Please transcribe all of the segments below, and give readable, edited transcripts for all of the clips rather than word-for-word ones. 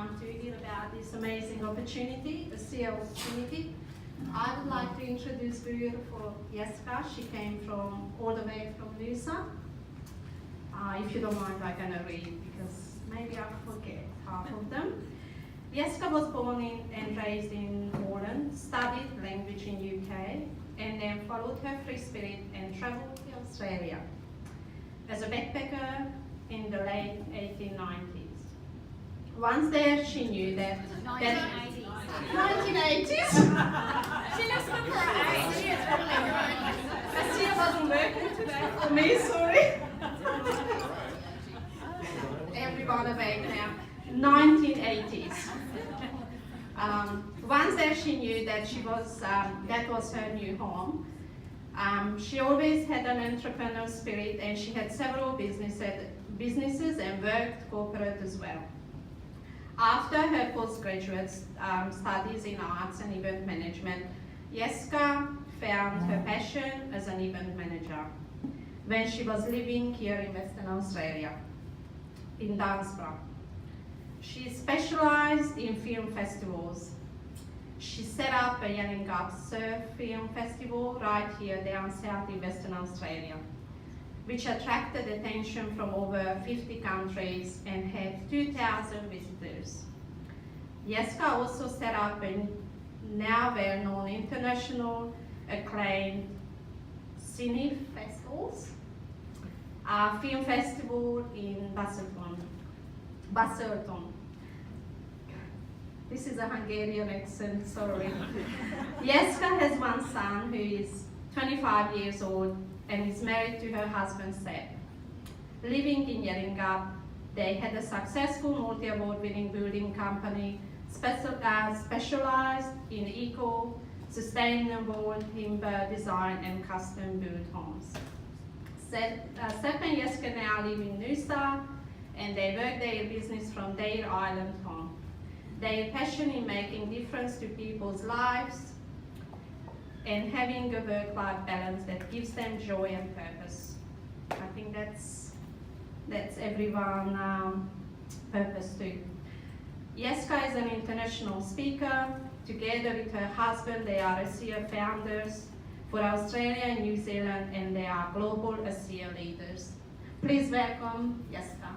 to hear about this amazing opportunity, Asea Opportunity. I would like to introduce beautiful Jesca. She came from all the way from Noosa. If you don't mind, I'm going to read because maybe I forget half of them. Jesca was born in and raised in Holland, studied language in UK, and then followed her free spirit and travelled to Australia as a backpacker in the late 1890s. Once there, she knew that 1980s. 1980s? She looks good for her age. She is probably right. Asea wasn't working today for me, sorry. Everyone awake now. 1980s. Once there, she knew that that was her new home. She always had an entrepreneurial spirit, and she had several businesses and worked corporate as well. After her postgraduate studies in arts and event management, Jesca found her passion as an event manager when she was living here in Western Australia, in Dunsborough. She specialized in film festivals. She set up a Yellingup Surf Film Festival right here down south in Western Australia, which attracted attention from over 50 countries and had 2,000 visitors. Jesca also set up a now well-known international acclaimed cine festivals, a film festival in Basildon. This is a Hungarian accent, sorry. Jesca has one son who is 25 years old and is married to her husband Seb. Living in Yellingup, they had a successful multi-award winning building company specialized in eco, sustainable timber design and custom built homes. Seb and Jesca now live in Noosa, and they work their business from their island home. Their passion in making difference to people's lives and having a work-life balance that gives them joy and purpose. I think that's everyone's purpose too. Jesca is an international speaker. Together with her husband, they are Asea founders for Australia and New Zealand, and they are global Asea leaders. Please welcome Jesca.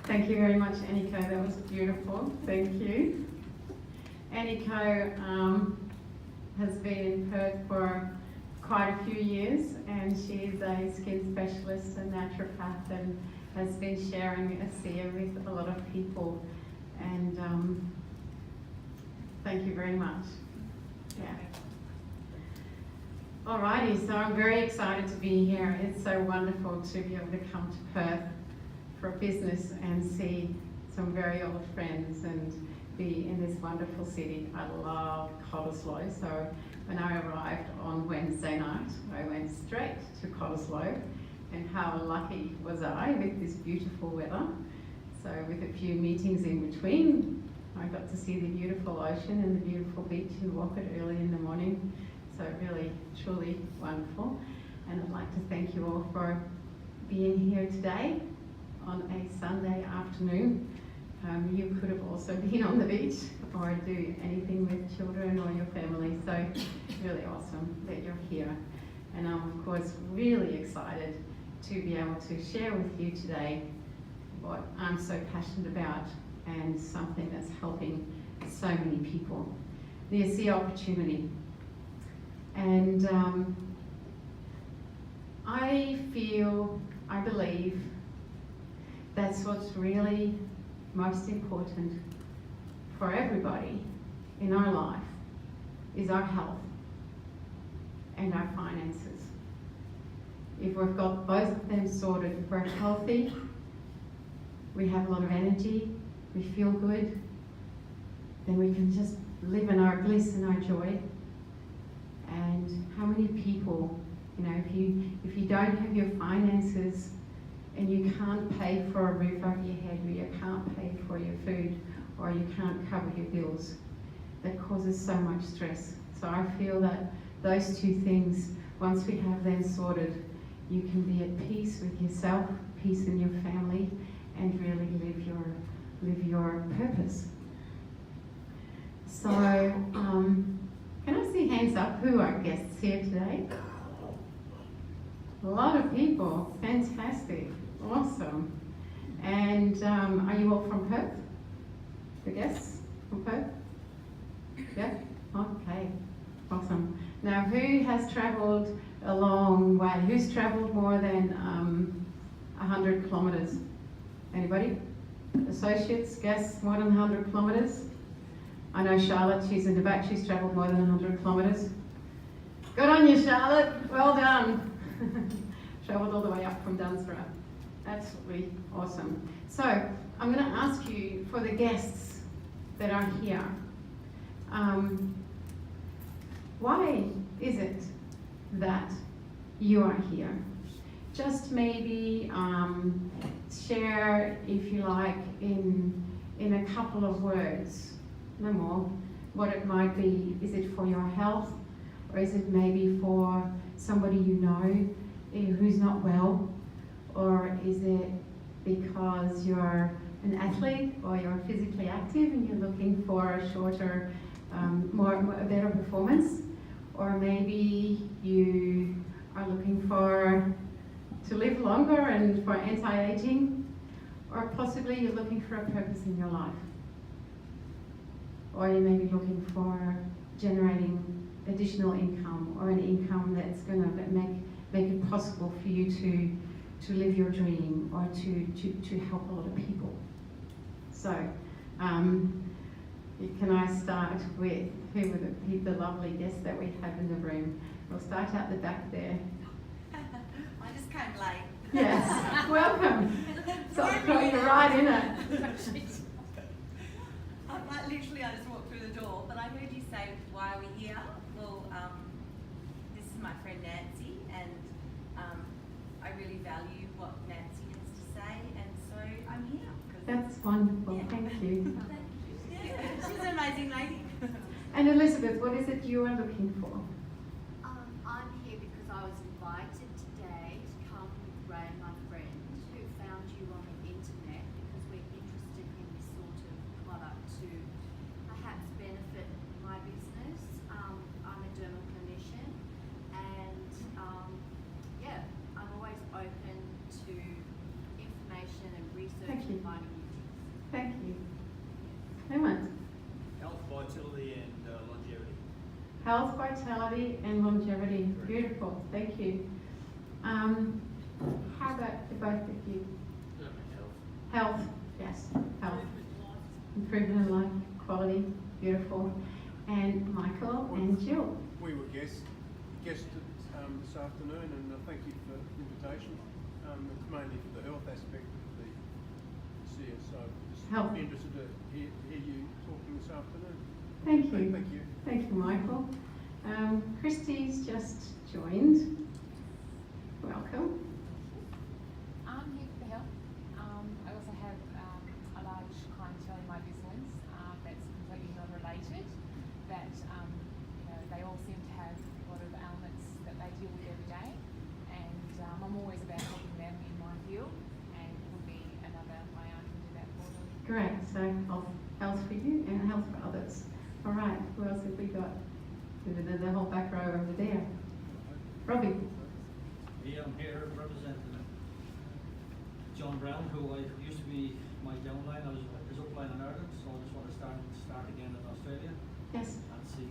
Thank you very much, Aniko. That was beautiful. Thank you. Aniko has been in Perth for quite a few years, and she's a skin specialist and naturopath, and has been sharing Asea with a lot of people. And thank you very much. Yeah. Alrighty, so I'm very excited to be here. It's so wonderful to be able to come to Perth for business and see some very old friends and be in this wonderful city. I love Cottesloe, so when I arrived on Wednesday night, I went straight to Cottesloe, and how lucky was I with this beautiful weather. So with a few meetings in between, I got to see the beautiful ocean and the beautiful beach in Wocket early in the morning. So really, truly wonderful. And I'd like to thank you all for being here today on a Sunday afternoon. You could have also been on the beach or do anything with children or your family. So really awesome that you're here. And I'm of course really excited to be able to share with you today what I'm so passionate about and something that's helping so many people. The Asea Opportunity. And I believe that's what's really most important for everybody in our life is our health and our finances. If we've got both of them sorted, if we're healthy, we have a lot of energy, we feel good, then we can just live in our bliss and our joy. And how many people, you know, if you don't have your finances and you can't pay for a roof over your head, or you can't pay for your food, or you can't cover your bills, that causes so much stress. So I feel that those two things, once we have them sorted, you can be at peace with yourself, peace in your family and really live your purpose. So, can I see hands up? Who are guests here today? A lot of people. Fantastic. Awesome. And are you all from Perth? The guests from Perth? Yeah? Okay. Awesome. Now, who has travelled a long way? Who's travelled more than 100 kilometres? Anybody? Associates, guests, more than 100 kilometres? I know Charlotte, she's in the back, she's travelled more than 100 kilometres. Good on you, Charlotte. Well done. Travelled all the way up from Dunsborough. Absolutely awesome. So, I'm going to ask you, for the guests that are here, why is it that you are here? Just maybe share, if you like, in a couple of words, no more, what it might be. Is it for your health, or is it maybe for somebody you know who's not well, or is it because you're an athlete or you're physically active and you're looking for a shorter, a better performance, or maybe you are looking to live longer and for anti-aging, or possibly you're looking for a purpose in your life, or you may be looking for generating additional income, or an income that's going to make it possible for you to live your dream, or to help a lot of people. So, can I start with who were the lovely guests that we have in the room? We'll start out the back there. I just came late. Yes, welcome. So I'll throw you right in it. Literally, I just walked through the door, but I heard you say, why are we here? Well, this is my friend Nancy, and I really value what Nancy has to say, and so I'm here. That's wonderful, Yeah. thank you. Yeah, she's an amazing lady. And Elizabeth, what is it you are looking for? I'm here because I was invited today to come with Ray, my friend, who found you on the internet because we're interested in this sort of product to perhaps benefit my business. I'm a dermal clinician, and I'm always open to information and research Thank you. and finding new things. Thank you. Clement? Health, vitality and longevity. Health, vitality and longevity. Beautiful, thank you. How about the both of you? Health. Health, yes, health. Improvement in life, quality, beautiful. And Michael and Jill. We were guests this afternoon, and thank you for the invitation. It's mainly for the health aspect of the CSO. So just Health. interested to hear you talking this afternoon. Thank you. Thank you. Thank you, Michael. Christy's just joined. Welcome. I'm here for the help. I also have a large clientele in my business that's completely non-related, that they all seem to have a lot of elements that they deal with every day, and I'm always about helping them in my field, and it would be another way I can do that for them. Great, so health for you and health for others. All right, who else have we got? The whole back row over there. Robbie. Yeah, I'm here representing John Brown, who used to be my downline. I was his upline in Ireland, so I just want to start again in Australia Yes. and see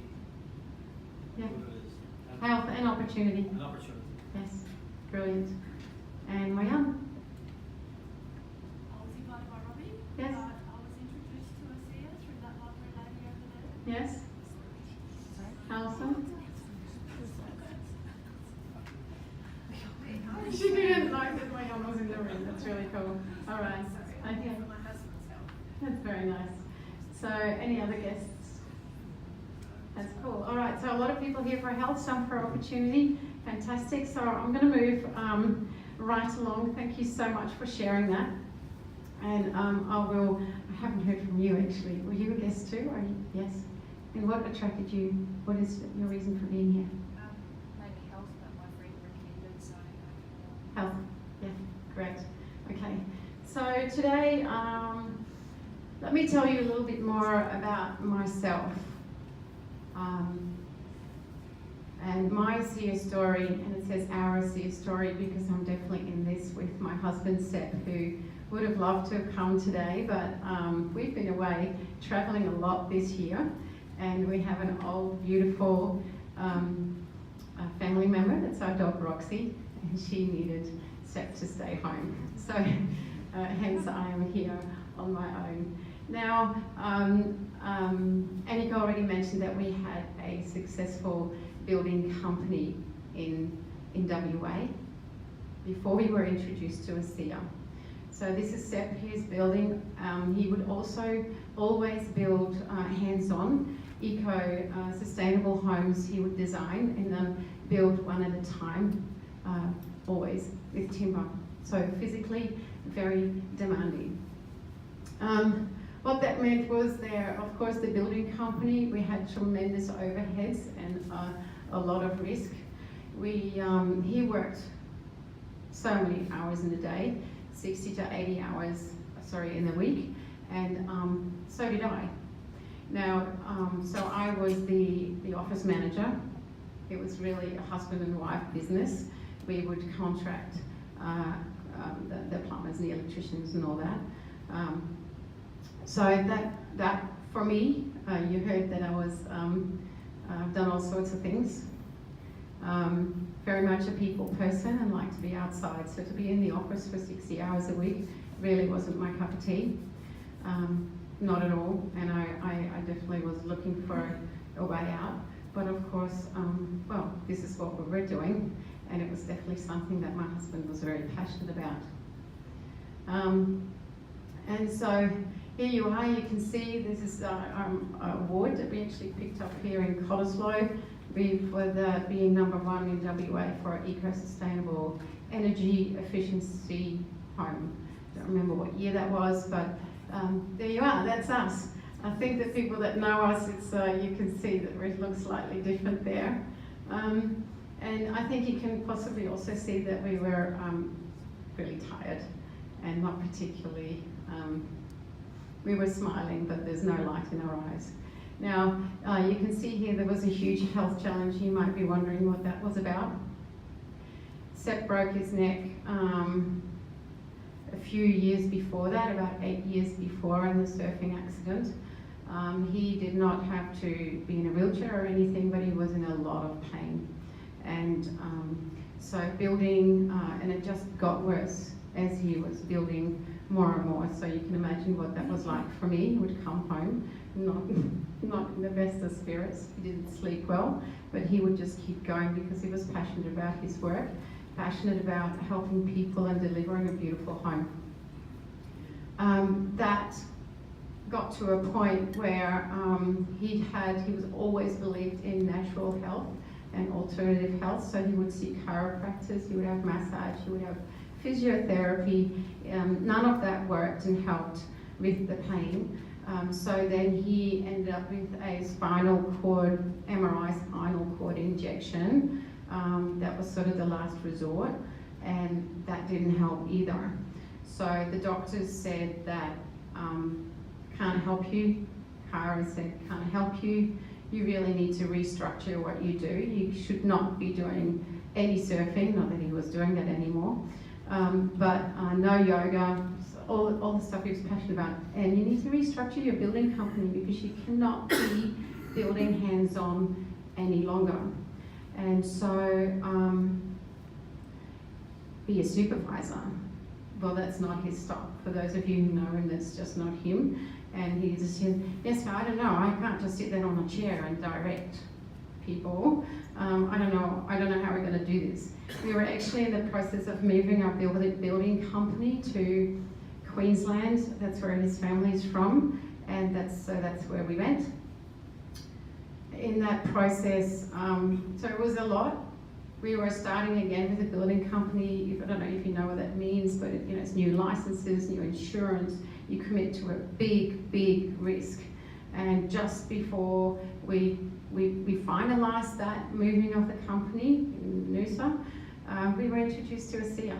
Yeah. what it is. And Health and opportunity. an opportunity. Yes. Brilliant. And Marianne. I was invited by Robbie. Yes. I was introduced to Asea through that lovely lady over there. Yes. Alison. She didn't like that Marianne was in the room. That's really cool. All right. Okay. For my husband's help. That's very nice. So, any other guests? That's cool. All right, so a lot of people here for health, some for opportunity. Fantastic. So I'm going to move right along. Thank you so much for sharing that. And I haven't heard from you actually. Were you a guest too? Yes. And what attracted you? What is your reason for being here? Maybe health, but my friend recommended, so Health. Yeah, great. today, let me tell you a little bit more about myself. And my Asea story, and it says our Asea story because I'm definitely in this with my husband Sep, who would have loved to have come today, but we've been away traveling a lot this year, and we have an old, beautiful family member, that's our dog Roxy, and she needed Sep to stay home. So hence I am here on my own. Now, Annika already mentioned that we had a successful building company in WA before we were introduced to Asea. So this is Sep, his building. He would also always build hands-on, sustainable homes he would design and then build one at a time, always with timber. So physically very demanding. What that meant was there, of course, the building company, we had tremendous overheads and a lot of risk. He worked so many hours in a day, 60 to 80 hours, in a week, and so did I. Now, so I was the office manager. It was really a husband and wife business. We would contract the plumbers and the electricians and all that. So that for me, you heard that I was, I've done all sorts of things. Very much a people person and like to be outside. So to be in the office for 60 hours a week really wasn't my cup of tea. Not at all. And I definitely was looking for a way out. But of course, well, this is what we were doing. And it was definitely something that my husband was very passionate about. And so here you are, you can see this is a award that we actually picked up here in Cottesloe for being #1 in WA for eco-sustainable energy efficiency home. Don't remember what year that was, but there you are, that's us. I think the people that know us, it's you can see that we look slightly different there. And I think you can possibly also see that we were really tired and not particularly, we were smiling, but there's no light in our eyes. Now, you can see here there was a huge health challenge. You might be wondering what that was about. Sep broke his neck a few years before that, about 8 years before, in the surfing accident. He did not have to be in a wheelchair or anything, but he was in a lot of pain. And so building, and it just got worse as he was building more and more. So you can imagine what that was like for me. He would come home, not in the best of spirits. He didn't sleep well, but he would just keep going because he was passionate about his work, passionate about helping people and delivering a beautiful home. That got to a point where he was always believed in natural health and alternative health, so he would see chiropractors, he would have massage, he would have physiotherapy. None of that worked and helped with the pain. So then he ended up with a MRI spinal cord injection. That was sort of the last resort, and that didn't help either. So the doctors said that can't help you. Cara said can't help you. You really need to restructure what you do. You should not be doing any surfing, not that he was doing that anymore, but no yoga, all the stuff he was passionate about. And you need to restructure your building company because you cannot be building hands-on any longer. And so be a supervisor. Well, that's not his style. For those of you who know him, that's just not him. And he just said, Jesca, I don't know, I can't just sit there on a chair and direct people. I don't know how we're going to do this. We were actually in the process of moving our building company to Queensland. That's where his family is from, and that's where we went. In that process, so it was a lot. We were starting again with a building company. I don't know if you know what that means, but it's new licenses, new insurance. You commit to a big risk. And just before we finalised that moving of the company in Noosa, we were introduced to Asea.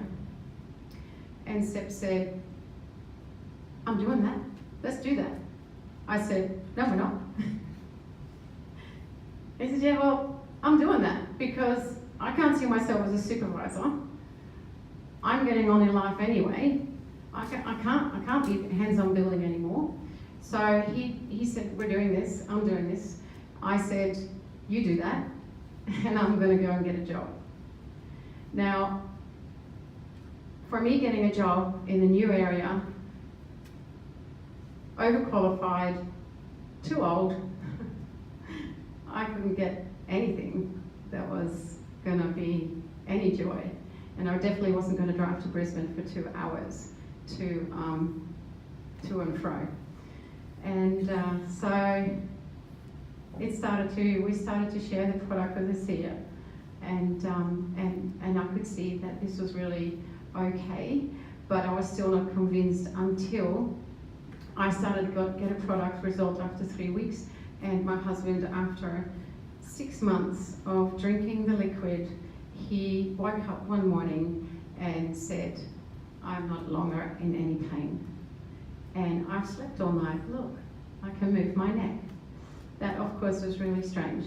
And Sep said, I'm doing that. Let's do that. I said, no, we're not. He said, yeah, well, I'm doing that because I can't see myself as a supervisor. I'm getting on in life anyway. I can't be hands-on building anymore. So he said, we're doing this, I'm doing this. I said, you do that, and I'm gonna go and get a job. Now, for me getting a job in a new area, overqualified, too old, I couldn't get anything that was gonna be any joy. And I definitely wasn't gonna drive to Brisbane for 2 hours to and fro. And so we started to share the product with Asea, and I could see that this was really okay, but I was still not convinced until I started to get a product result after 3 weeks, and my husband, after 6 months of drinking the liquid, he woke up one morning and said, I'm not longer in any pain. And I slept all night, look, I can move my neck. That of course was really strange.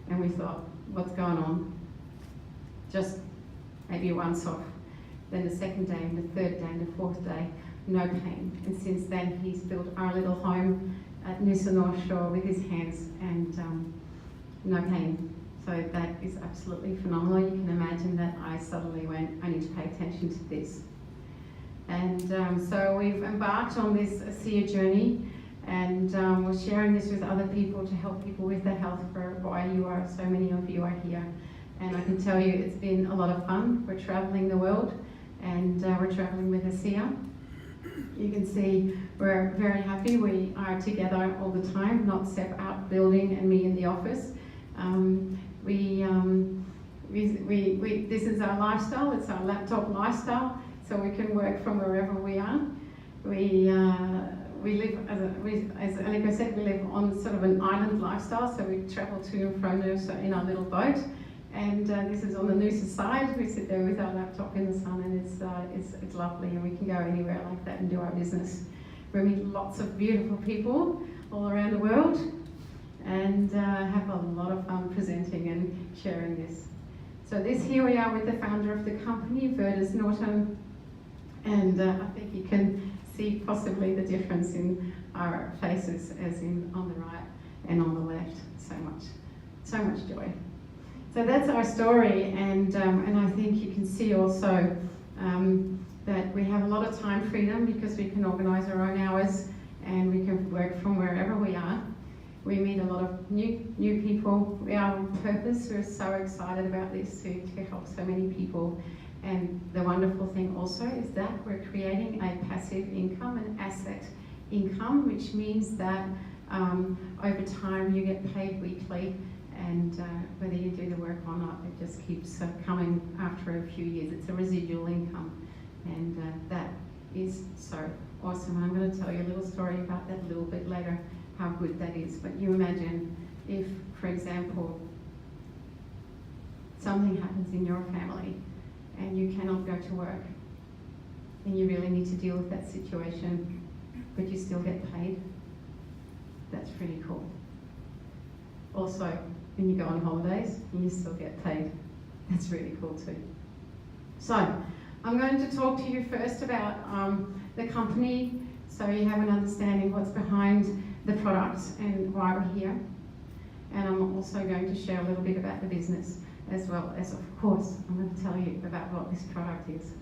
And we thought, what's going on? Just maybe once off. Then the second day, and the third day, and the fourth day, no pain. And since then he's built our little home at Noosa North Shore with his hands, and no pain. So that is absolutely phenomenal. You can imagine that I suddenly went, I need to pay attention to this. And so we've embarked on this Asea journey, and we're sharing this with other people to help people with their health, for why so many of you are here. And I can tell you it's been a lot of fun. We're traveling the world, and we're traveling with Asea. You can see we're very happy. We are together all the time, not Seb out building and me in the office. This is our lifestyle. It's our laptop lifestyle, so we can work from wherever we are. We live, as Annika said, we live on sort of an island lifestyle, so we travel to and from Noosa in our little boat. And this is on the Noosa side. We sit there with our laptop in the sun, and it's lovely, and we can go anywhere like that and do our business. We meet lots of beautiful people all around the world, and have a lot of fun presenting and sharing this. So here we are with the founder of the company, Verdes Norton, and I think you can see possibly the difference in our faces, as in on the right and on the left. So much joy. So that's our story, and I think you can see also that we have a lot of time freedom because we can organise our own hours, and we can work from wherever we are. We meet a lot of new people. We are on purpose. We're so excited about this to help so many people. And the wonderful thing also is that we're creating a passive income, an asset income, which means that over time you get paid weekly, and whether you do the work or not, it just keeps coming after a few years. It's a residual income, and that is so awesome. I'm going to tell you a little story about that a little bit later, how good that is. But you imagine if, for example, something happens in your family and you cannot go to work, and you really need to deal with that situation, but you still get paid. That's pretty cool. Also, when you go on holidays and you still get paid, that's really cool too. So, I'm going to talk to you first about the company, so you have an understanding what's behind the product and why we're here. And I'm also going to share a little bit about the business, as well as, of course, I'm going to tell you about what this product is.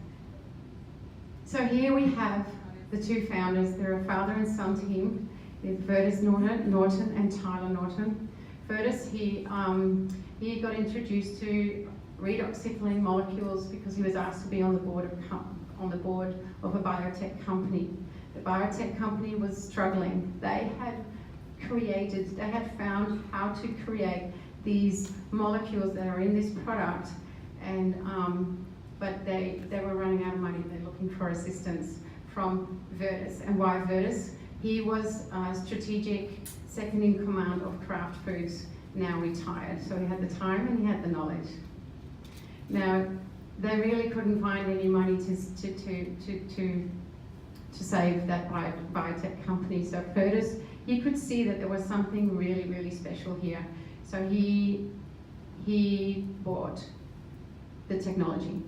So here we have the two founders. They're a father and son team. They're Verdes Norton and Tyler Norton. Verdes, he got introduced to redoxycycline molecules because he was asked to be on the board of a biotech company. The biotech company was struggling. They had found how to create these molecules that are in this product, and but they were running out of money. They're looking for assistance from Verdes. And why Verdes? He was strategic second in command of Kraft Foods, now retired. So he had the time and he had the knowledge. Now, they really couldn't find any money to to save that biotech company. So Curtis, he could see that there was something really, really special here. So he bought the technology.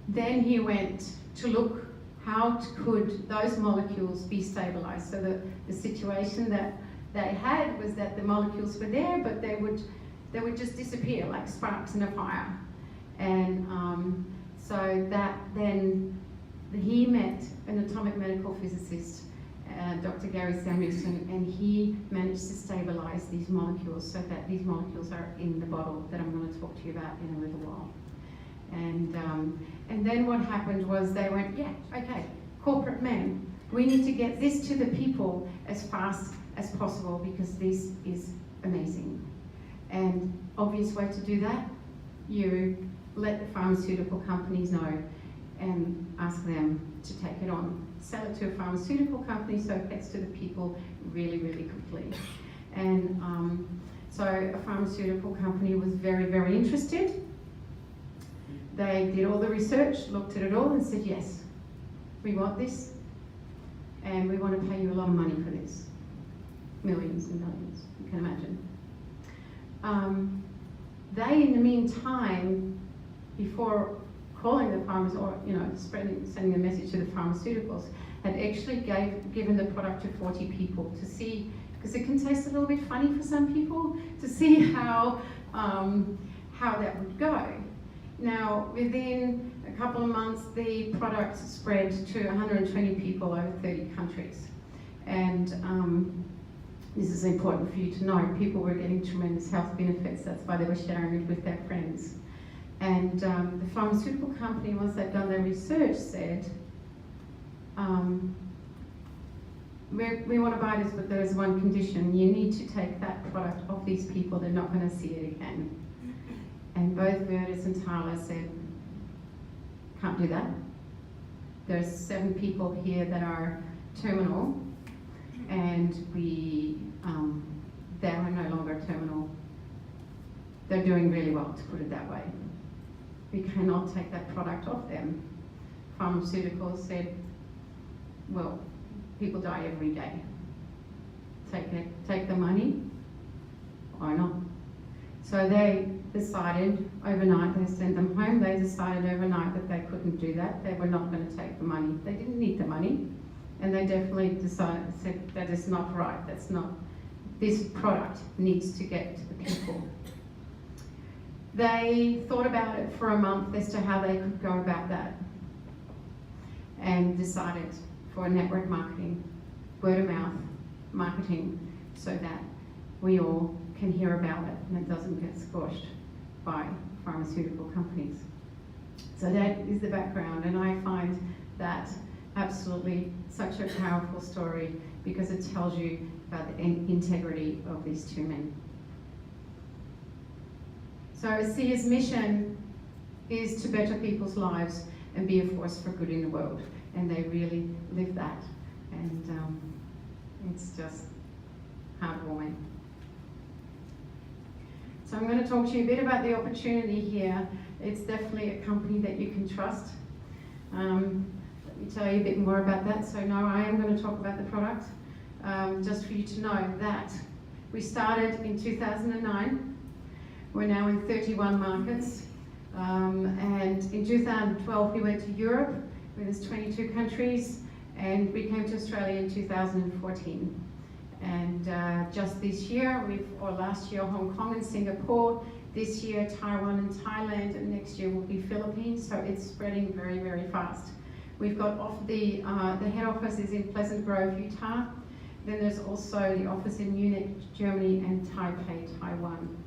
Then he went to look how could those molecules be stabilized. So the situation that they had was that the molecules were there, but they would just disappear like sparks in a fire. And so that then he met an atomic medical physicist, Dr. Gary Samuelson, and he managed to stabilize these molecules so that these molecules are in the bottle that I'm going to talk to you about in a little while. And then what happened was they went, yeah, okay, corporate men, we need to get this to the people as fast as possible because this is amazing. And obvious way to do that, you let the pharmaceutical companies know and ask them to take it on. Sell it to a pharmaceutical company so it gets to the people really, really quickly. And so a pharmaceutical company was very, very interested. They did all the research, looked at it all and said, yes, we want this and we want to pay you a lot of money for this. Millions and millions, you can imagine. They, in the meantime, before calling the farmers or sending a message to the pharmaceuticals, had actually given the product to 40 people to see, because it can taste a little bit funny for some people, to see how that would go. Now, within a couple of months, the product spread to 120 people over 30 countries. And this is important for you to know. People were getting tremendous health benefits. That's why they were sharing it with their friends. And the pharmaceutical company, once they've done their research, said, we want to buy this, but there's one condition. You need to take that product off these people. They're not going to see it again. And both Verdes and Tyler said, can't do that. There's 7 people here that are terminal, and they are no longer terminal. They're doing really well, to put it that way. We cannot take that product off them. Pharmaceuticals said, well, people die every day. Take the money, why not? So they decided overnight, they sent them home, they decided overnight that they couldn't do that. They were not going to take the money. They didn't need the money. And they definitely said that is not right. This product needs to get to the people. They thought about it for a month as to how they could go about that and decided for network marketing, word of mouth marketing, so that we all can hear about it and it doesn't get squashed by pharmaceutical companies. So that is the background, and I find that absolutely such a powerful story because it tells you about the integrity of these 2 men. So Asea's mission is to better people's lives and be a force for good in the world, and they really live that, and it's just heartwarming. So I'm going to talk to you a bit about the opportunity here. It's definitely a company that you can trust. Let me tell you a bit more about that. So no, I am going to talk about the product, just for you to know that we started in 2009. We're now in 31 markets. And in 2012, we went to Europe, where there's 22 countries, and we came to Australia in 2014. And just this year, last year, Hong Kong and Singapore, this year, Taiwan and Thailand, and next year will be Philippines, so it's spreading very, very fast. We've got the head office is in Pleasant Grove, Utah. Then there's also the office in Munich, Germany, and Taipei, Taiwan.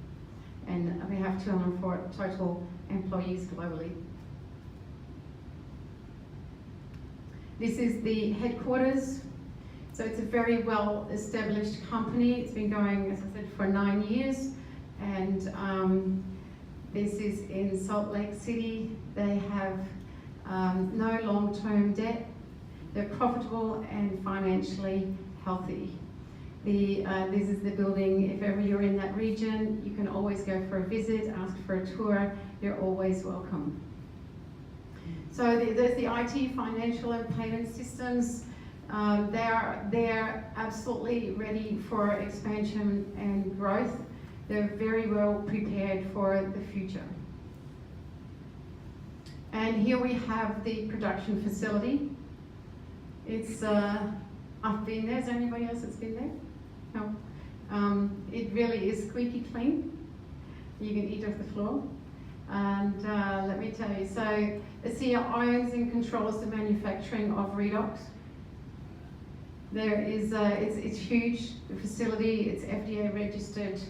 And we have 204 total employees globally. This is the headquarters. So it's a very well established company. It's been going, as I said, for 9 years. And this is in Salt Lake City. They have no long-term debt. They're profitable and financially healthy. This is the building. If ever you're in that region, you can always go for a visit, ask for a tour. You're always welcome. So there's the IT, financial and payment systems. They're absolutely ready for expansion and growth. They're very well prepared for the future. And here we have the production facility. It's, I've been there. Is there anybody else that's been there? No. It really is squeaky clean. You can eat off the floor. And let me tell you, so Asea owns and controls the manufacturing of redox. There is, it's huge, the facility, it's FDA registered,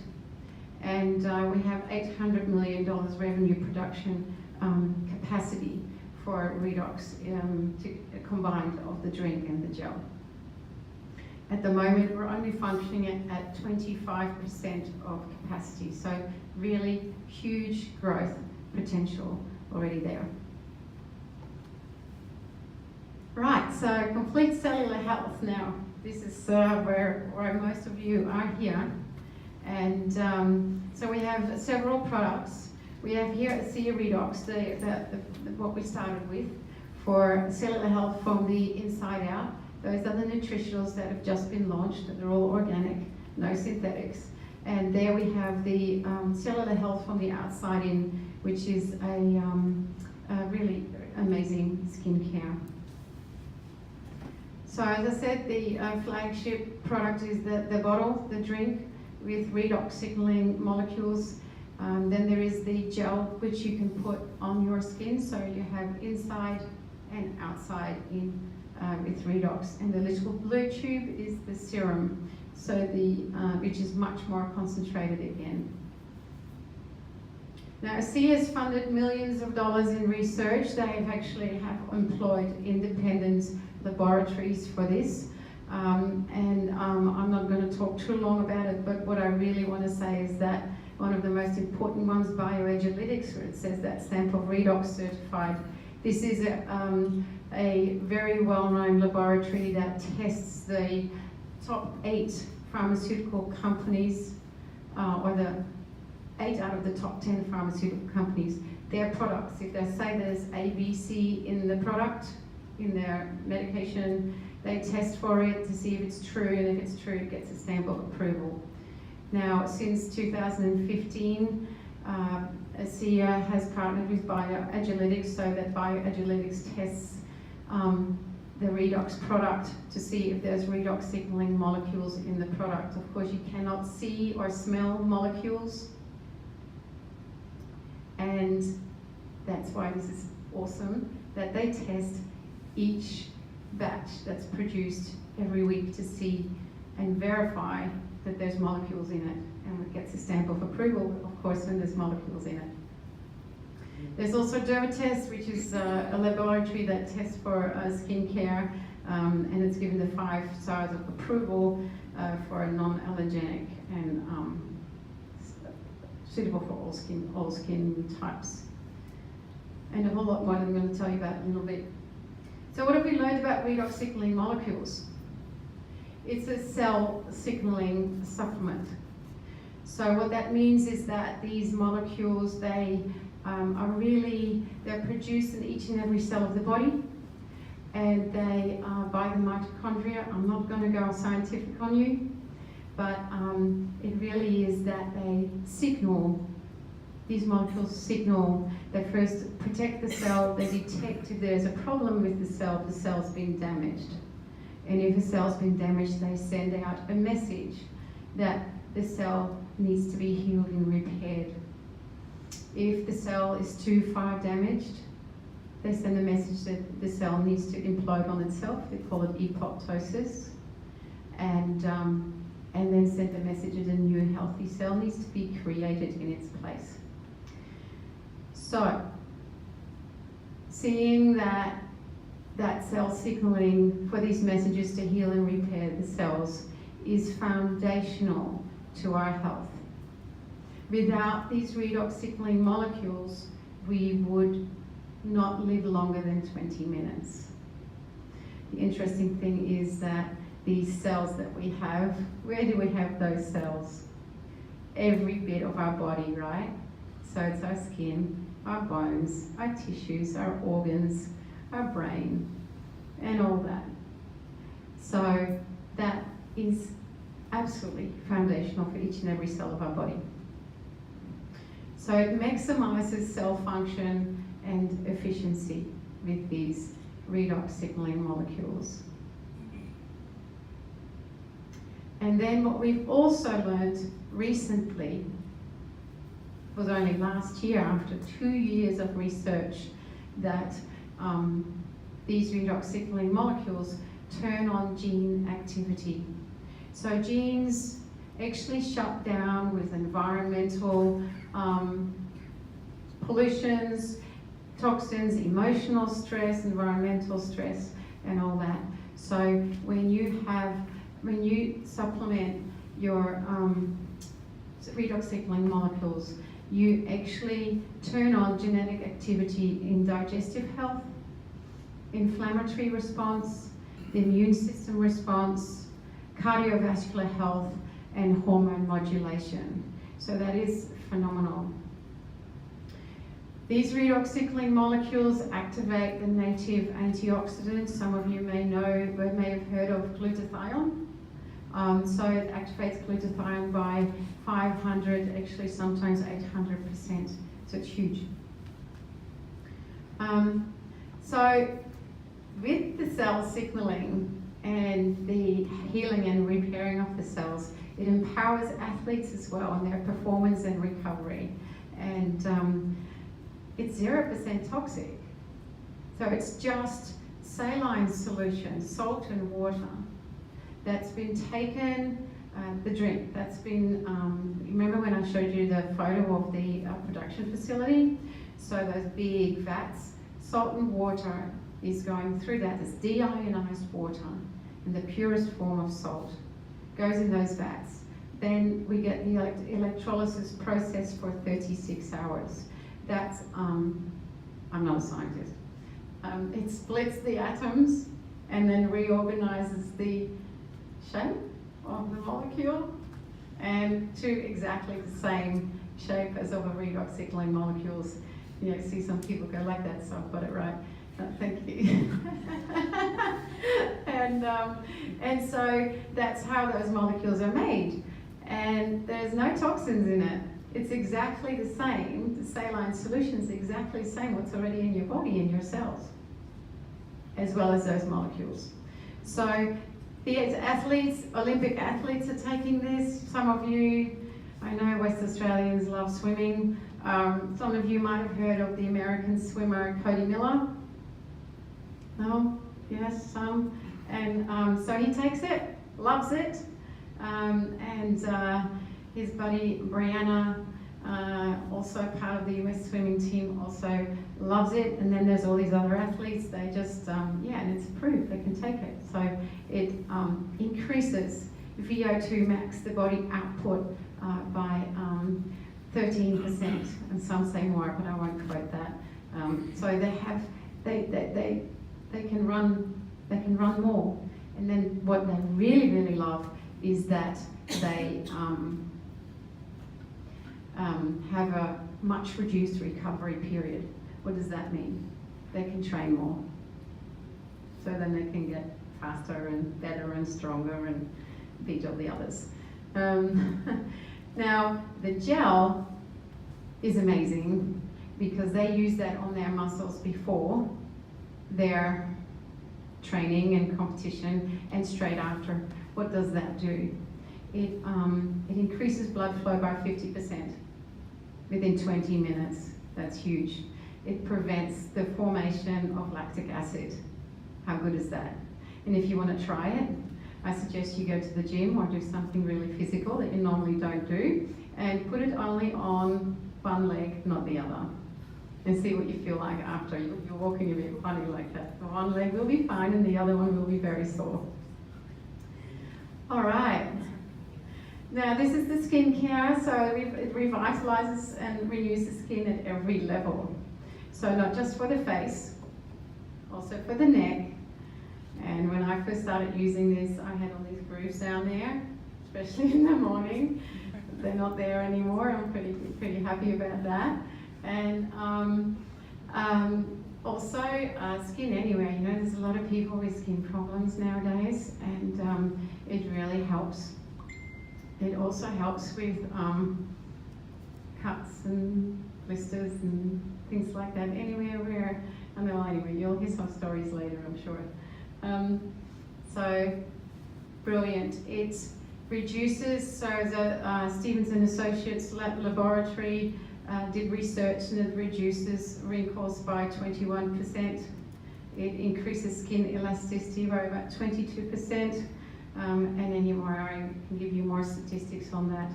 and we have $800 million revenue production capacity for redox combined of the drink and the gel. At the moment, we're only functioning at 25% of capacity, so really huge growth potential already there. Right, so complete cellular health now. This is where most of you are here. And so we have several products. We have here Asea Redox, what we started with, for cellular health from the inside out. Those are the nutritionals that have just been launched. They're all organic, no synthetics. And there we have the cellular health from the outside in, which is a really amazing skincare. So as I said, the flagship product is the bottle, the drink with redox signaling molecules. Then there is the gel, which you can put on your skin. So you have inside and outside in with redox. And the little blue tube is the serum, so which is much more concentrated again. Now, Asea has funded millions of dollars in research. They have employed independent laboratories for this. I'm not going to talk too long about it, but what I really want to say is that one of the most important ones, bioagilitics, where it says that sample redox certified. This is a very well-known laboratory that tests the top 8 pharmaceutical companies, or the 8 out of the top 10 pharmaceutical companies, their products. If they say there's ABC in the product, in their medication, they test for it to see if it's true, and if it's true, it gets a stamp of approval. Now, since 2015, Asea has partnered with bioagilitics, so that bioagilitics tests the redox product to see if there's redox signaling molecules in the product. Of course, you cannot see or smell molecules, and that's why this is awesome, that they test each batch that's produced every week to see and verify that there's molecules in it, and it gets a stamp of approval, of course, when there's molecules in it. There's also Dermatest, which is a laboratory that tests for skincare, and it's given the 5 stars of approval for non-allergenic and suitable for all skin types. And a whole lot more that I'm going to tell you about in a little bit. So what have we learned about redox signaling molecules? It's a cell signaling supplement. So what that means is that these molecules, they're produced in each and every cell of the body, and they are by the mitochondria. I'm not going to go scientific on you, but it really is that they signal, these molecules signal, they first protect the cell, they detect if there's a problem with the cell's been damaged. And if a cell's been damaged, they send out a message that the cell needs to be healed and repaired. If the cell is too far damaged, they send a message that the cell needs to implode on itself. They call it apoptosis. And then send the message that a new healthy cell needs to be created in its place. So, seeing that cell signaling for these messages to heal and repair the cells is foundational to our health. Without these redox signaling molecules, we would not live longer than 20 minutes. The interesting thing is that these cells that we have, where do we have those cells? Every bit of our body, right? So it's our skin, our bones, our tissues, our organs, our brain, and all that. So that is absolutely foundational for each and every cell of our body. So it maximizes cell function and efficiency with these redox signaling molecules. And then what we've also learned recently, was only last year after 2 years of research, that these redox signaling molecules turn on gene activity. So genes actually shut down with environmental pollutions, toxins, emotional stress, environmental stress, and all that. So when you supplement your redox signaling molecules, you actually turn on genetic activity in digestive health, inflammatory response, the immune system response, cardiovascular health, and hormone modulation. So that is phenomenal. These redox signaling molecules activate the native antioxidants. Some of you may have heard of glutathione. So it activates glutathione by 500, actually sometimes 800%. So it's huge. So with the cell signaling and the healing and repairing of the cells, it empowers athletes as well in their performance and recovery. And it's 0% toxic. So it's just saline solution, salt and water, that's been taken, the drink, that's been, remember when I showed you the photo of the production facility? So those big vats, salt and water is going through that. It's deionized water in the purest form of salt, goes in those vats. Then we get the electrolysis process for 36 hours. That's, I'm not a scientist. It splits the atoms and then reorganizes the shape of the molecule and to exactly the same shape as of a redox signaling molecules. You know, see some people go like that, so I've got it right. Thank you. And so that's how those molecules are made. And there's no toxins in it. It's exactly the same. The saline solution is exactly the same what's already in your body, in your cells, as well as those molecules. So the athletes, Olympic athletes are taking this. Some of you, I know West Australians love swimming. Some of you might have heard of the American swimmer Cody Miller. No? Yes, some. And so he takes it, loves it. His buddy Brianna, also part of the US swimming team, also loves it. And then there's all these other athletes, they just, yeah, and it's approved, they can take it. So it increases VO2 max, the body output, by 13%, and some say more, but I won't quote that. So they can run more. And then what they really, really love is that they have a much reduced recovery period. What does that mean? They can train more. So then they can get faster and better and stronger and beat all the others. Now, the gel is amazing because they use that on their muscles before their training and competition and straight after. What does that do? It increases blood flow by 50% within 20 minutes. That's huge. It prevents the formation of lactic acid. How good is that? And if you want to try it, I suggest you go to the gym or do something really physical that you normally don't do, and put it only on one leg, not the other, and see what you feel like after. You're walking a bit funny like that. The one leg will be fine and the other one will be very sore. All right. Now this is the skincare, so it revitalizes and renews the skin at every level. So not just for the face, also for the neck. And when I first started using this, I had all these grooves down there, especially in the morning. they're not there anymore. I'm pretty happy about that. And also skin anywhere. You know, there's a lot of people with skin problems nowadays, and it really helps. It also helps with cuts and blisters and things like that. Anywhere where, anyway, you'll hear some stories later, I'm sure. So brilliant. It reduces, so the Stevens and Associates laboratory did research, and it reduces wrinkles by 21%. It increases skin elasticity by about 22%. And any more, I can give you more statistics on that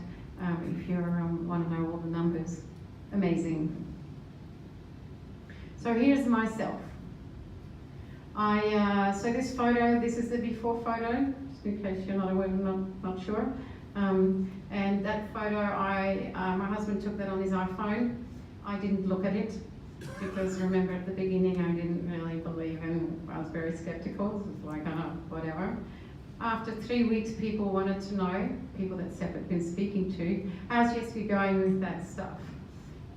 if you want to know all the numbers. Amazing. So here's myself. So this photo, this is the before photo, just in case you're not aware, not sure. And that photo, my husband took that on his iPhone. I didn't look at it because remember at the beginning I didn't really believe, and I was very skeptical. It was like, oh, whatever. After 3 weeks, people wanted to know, people that Seth had been speaking to, how's Jesca going with that stuff?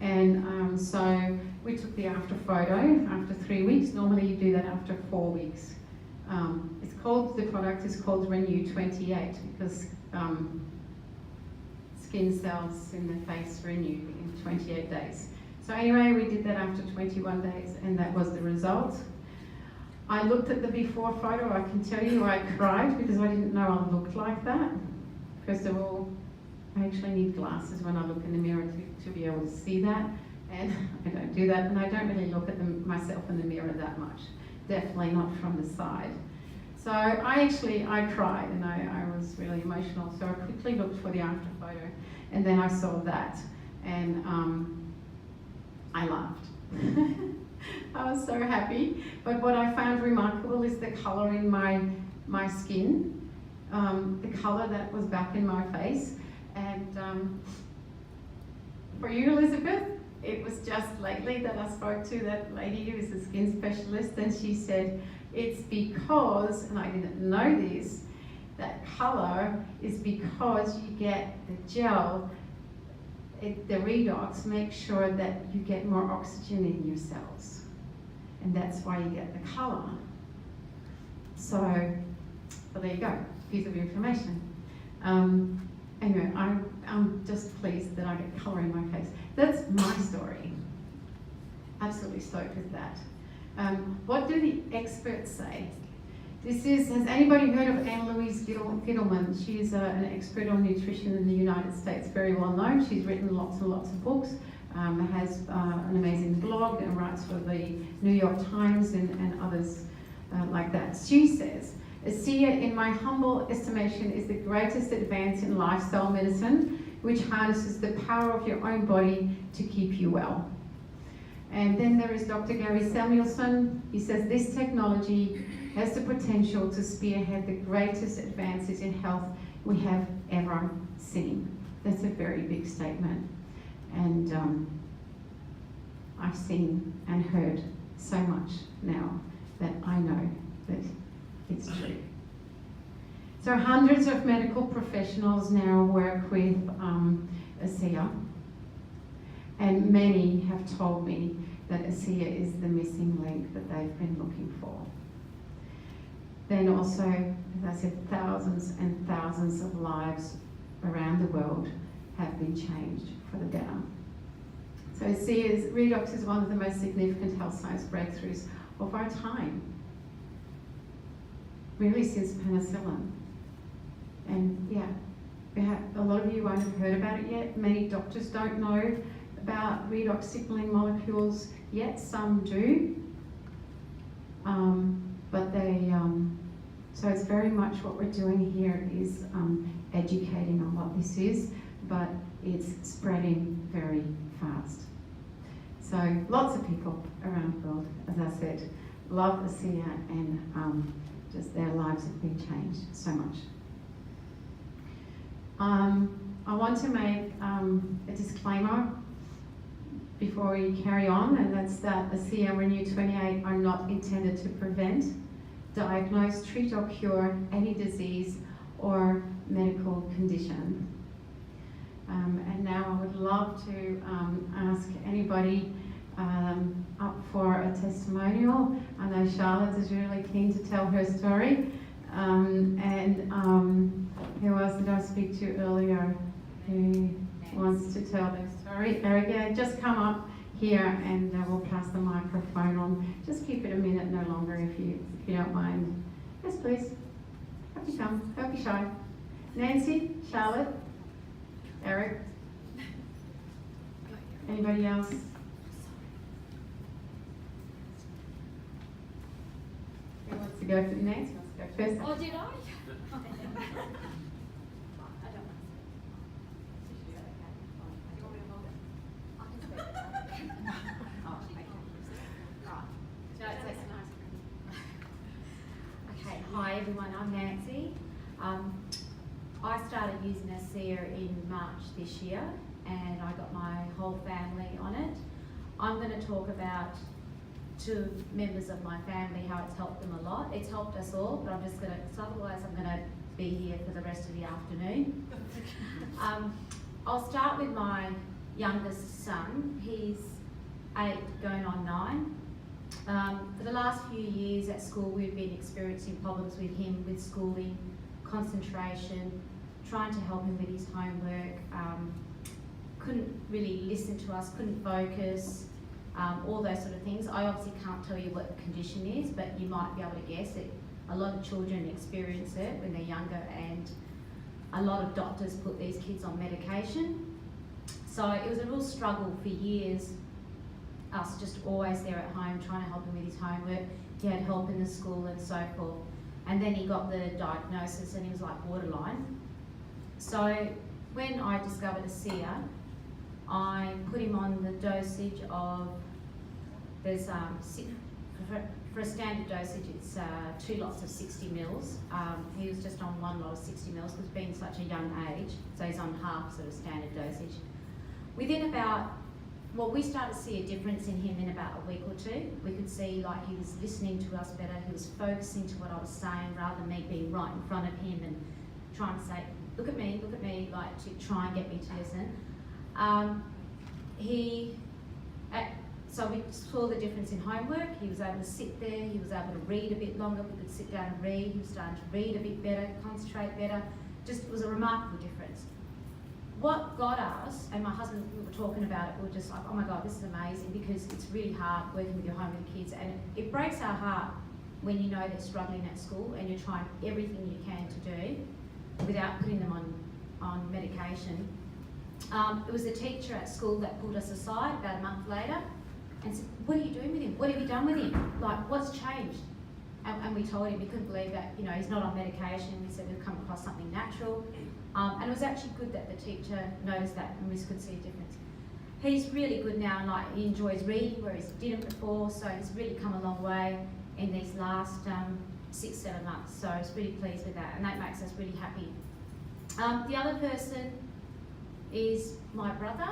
And so we took the after photo after 3 weeks. Normally you do that after 4 weeks. The product is called Renew 28 because skin cells in the face renew in 28 days. So anyway, we did that after 21 days, and that was the result. I looked at the before photo. I can tell you I cried because I didn't know I looked like that. First of all, I actually need glasses when I look in the mirror to be able to see that, and I don't do that, and I don't really look at myself in the mirror that much, definitely not from the side. So I cried, and I was really emotional, so I quickly looked for the after photo, and then I saw that, and I laughed. I was so happy, but what I found remarkable is the colour in my skin, the colour that was back in my face. And for you, Elizabeth, it was just lately that I spoke to that lady who is a skin specialist, and she said, it's because, and I didn't know this, that colour is because you get the gel, the redox makes sure that you get more oxygen in your cells. And that's why you get the colour. So, well, there you go, piece of information. Anyway, I'm just pleased that I get colour in my face. That's my story. Absolutely stoked with that. What do the experts say? Has anybody heard of Anne Louise Gittleman? She's an expert on nutrition in the United States, very well known. She's written lots and lots of books, has an amazing blog and writes for the New York Times and others like that. She says, Asea, in my humble estimation, is the greatest advance in lifestyle medicine, which harnesses the power of your own body to keep you well. And then there is Dr. Gary Samuelson. He says, this technology has the potential to spearhead the greatest advances in health we have ever seen. That's a very big statement. And I've seen and heard so much now that I know that it's true. So hundreds of medical professionals now work with Asea, and many have told me that Asea is the missing link that they've been looking for. Then also, as I said, thousands and thousands of lives around the world have been changed for the better. So Asea's redox is one of the most significant health science breakthroughs of our time, really since penicillin. And yeah, a lot of you won't have heard about it yet. Many doctors don't know about redox signaling molecules yet, some do. But so it's very much what we're doing here is educating on what this is, but it's spreading very fast. So lots of people around the world, as I said, love Asea, and just their lives have been changed so much. I want to make a disclaimer before we carry on, and that's that Asea Renew 28 are not intended to prevent, diagnose, treat or cure any disease or medical condition. And now I would love to ask anybody up for a testimonial. I know Charlotte is really keen to tell her story. Who else did I speak to earlier who wants to tell their story? Erica, just come up here and we'll pass the microphone on. Just keep it a minute, no longer, if you don't mind. Yes, please. Up you come. Don't be shy. Nancy, Charlotte, Eric. Anybody else? Who wants to go for Nancy? Wants to go first? Oh, did I? Okay, hi everyone, I'm Nancy. I started using Asea in March this year and I got my whole family on it. I'm going to talk about 2 members of my family, how it's helped them a lot. It's helped us all, but I'm just going to, so otherwise I'm going to be here for the rest of the afternoon. I'll start with my youngest son. He's 8 going on 9. For the last few years at school, we've been experiencing problems with him with schooling, concentration, trying to help him with his homework, couldn't really listen to us, couldn't focus, all those sort of things. I obviously can't tell you what the condition is, but you might be able to guess it. A lot of children experience it when they're younger, and a lot of doctors put these kids on medication. So it was a real struggle for years, us just always there at home trying to help him with his homework. He had help in the school and so forth. And then he got the diagnosis and he was like borderline. So when I discovered Asea, I put him on the dosage of, there's for a standard dosage it's 2 lots of 60 mils. He was just on 1 lot of 60 mils because being such a young age, so he's on half sort of standard dosage. Within about, well, we started to see a difference in him in about a week or 2. We could see like he was listening to us better, he was focusing to what I was saying rather than me being right in front of him and trying to say, look at me, like to try and get me to listen. So we saw the difference in homework. He was able to sit there, he was able to read a bit longer, we could sit down and read, he was starting to read a bit better, concentrate better. Just, it was a remarkable difference. What got us, and my husband, we were talking about it, we were just like, oh my God, this is amazing, because it's really hard working with your home with kids, and it breaks our heart when you know they're struggling at school and you're trying everything you can to do without putting them on medication. It was the teacher at school that pulled us aside about a month later and said, what are you doing with him? What have you done with him? Like, what's changed? And we told him we couldn't believe that, you know, he's not on medication. We said we've come across something natural. And it was actually good that the teacher noticed that and we could see a difference. He's really good now, like he enjoys reading, whereas he didn't before, so he's really come a long way in these last 6-7 months. So I was really pleased with that, and that makes us really happy. The other person is my brother,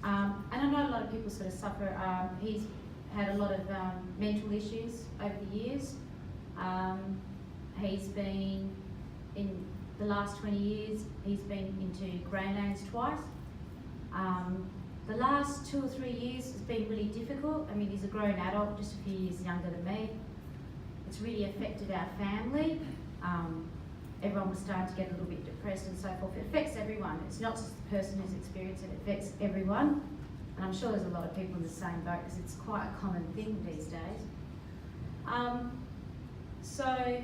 and I know a lot of people sort of suffer. He's had a lot of mental issues over the years. He's been, in the last 20 years, he's been into brain aids twice. The last 2 or 3 years has been really difficult. I mean, he's a grown adult, just a few years younger than me. It's really affected our family. Everyone was starting to get a little bit depressed and so forth. It affects everyone. It's not just the person who's experienced it, it affects everyone. And I'm sure there's a lot of people in the same boat because it's quite a common thing these days. So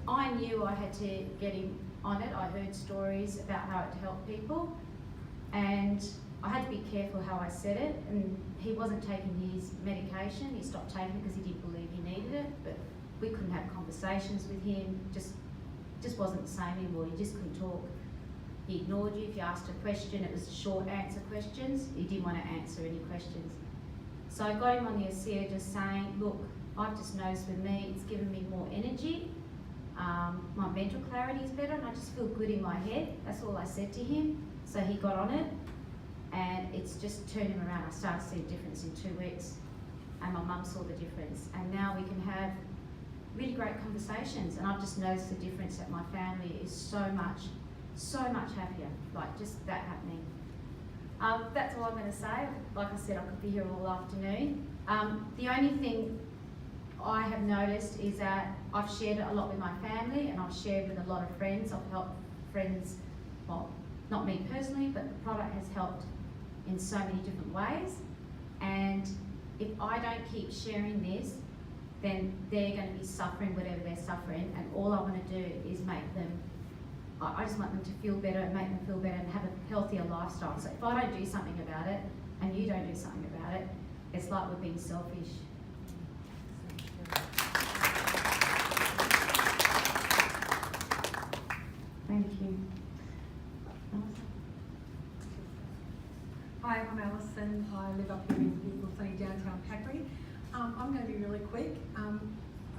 I knew I had to get him on it. I heard stories about how it helped people, and I had to be careful how I said it. And he wasn't taking his medication. He stopped taking it because he didn't believe he needed it, but we couldn't have conversations with him. Just wasn't the same anymore. He just couldn't talk. He ignored you. If you asked a question, it was short answer questions. He didn't want to answer any questions. So I got him on the Asea just saying, look, I've just noticed with me, it's given me more energy. My mental clarity is better and I just feel good in my head. That's all I said to him. So he got on it and it's just turned him around. I started to see a difference in 2 weeks and my mum saw the difference. And now we can have really great conversations, and I've just noticed the difference that my family is so much happier, like just that happening. That's all I'm going to say. Like I said, I could be here all afternoon. The only thing I have noticed is that I've shared it a lot with my family, and I've shared with a lot of friends. I've helped friends, well, not me personally, but the product has helped in so many different ways. And if I don't keep sharing this, then they're going to be suffering whatever they're suffering, and all I want to do is make them, I just want them to feel better, and make them feel better and have a healthier lifestyle. So if I don't do something about it, and you don't do something about it, it's like we're being selfish. Thank you. Hi, I'm Alison. I live up here in beautiful sunny downtown Packery. I'm going to be really quick.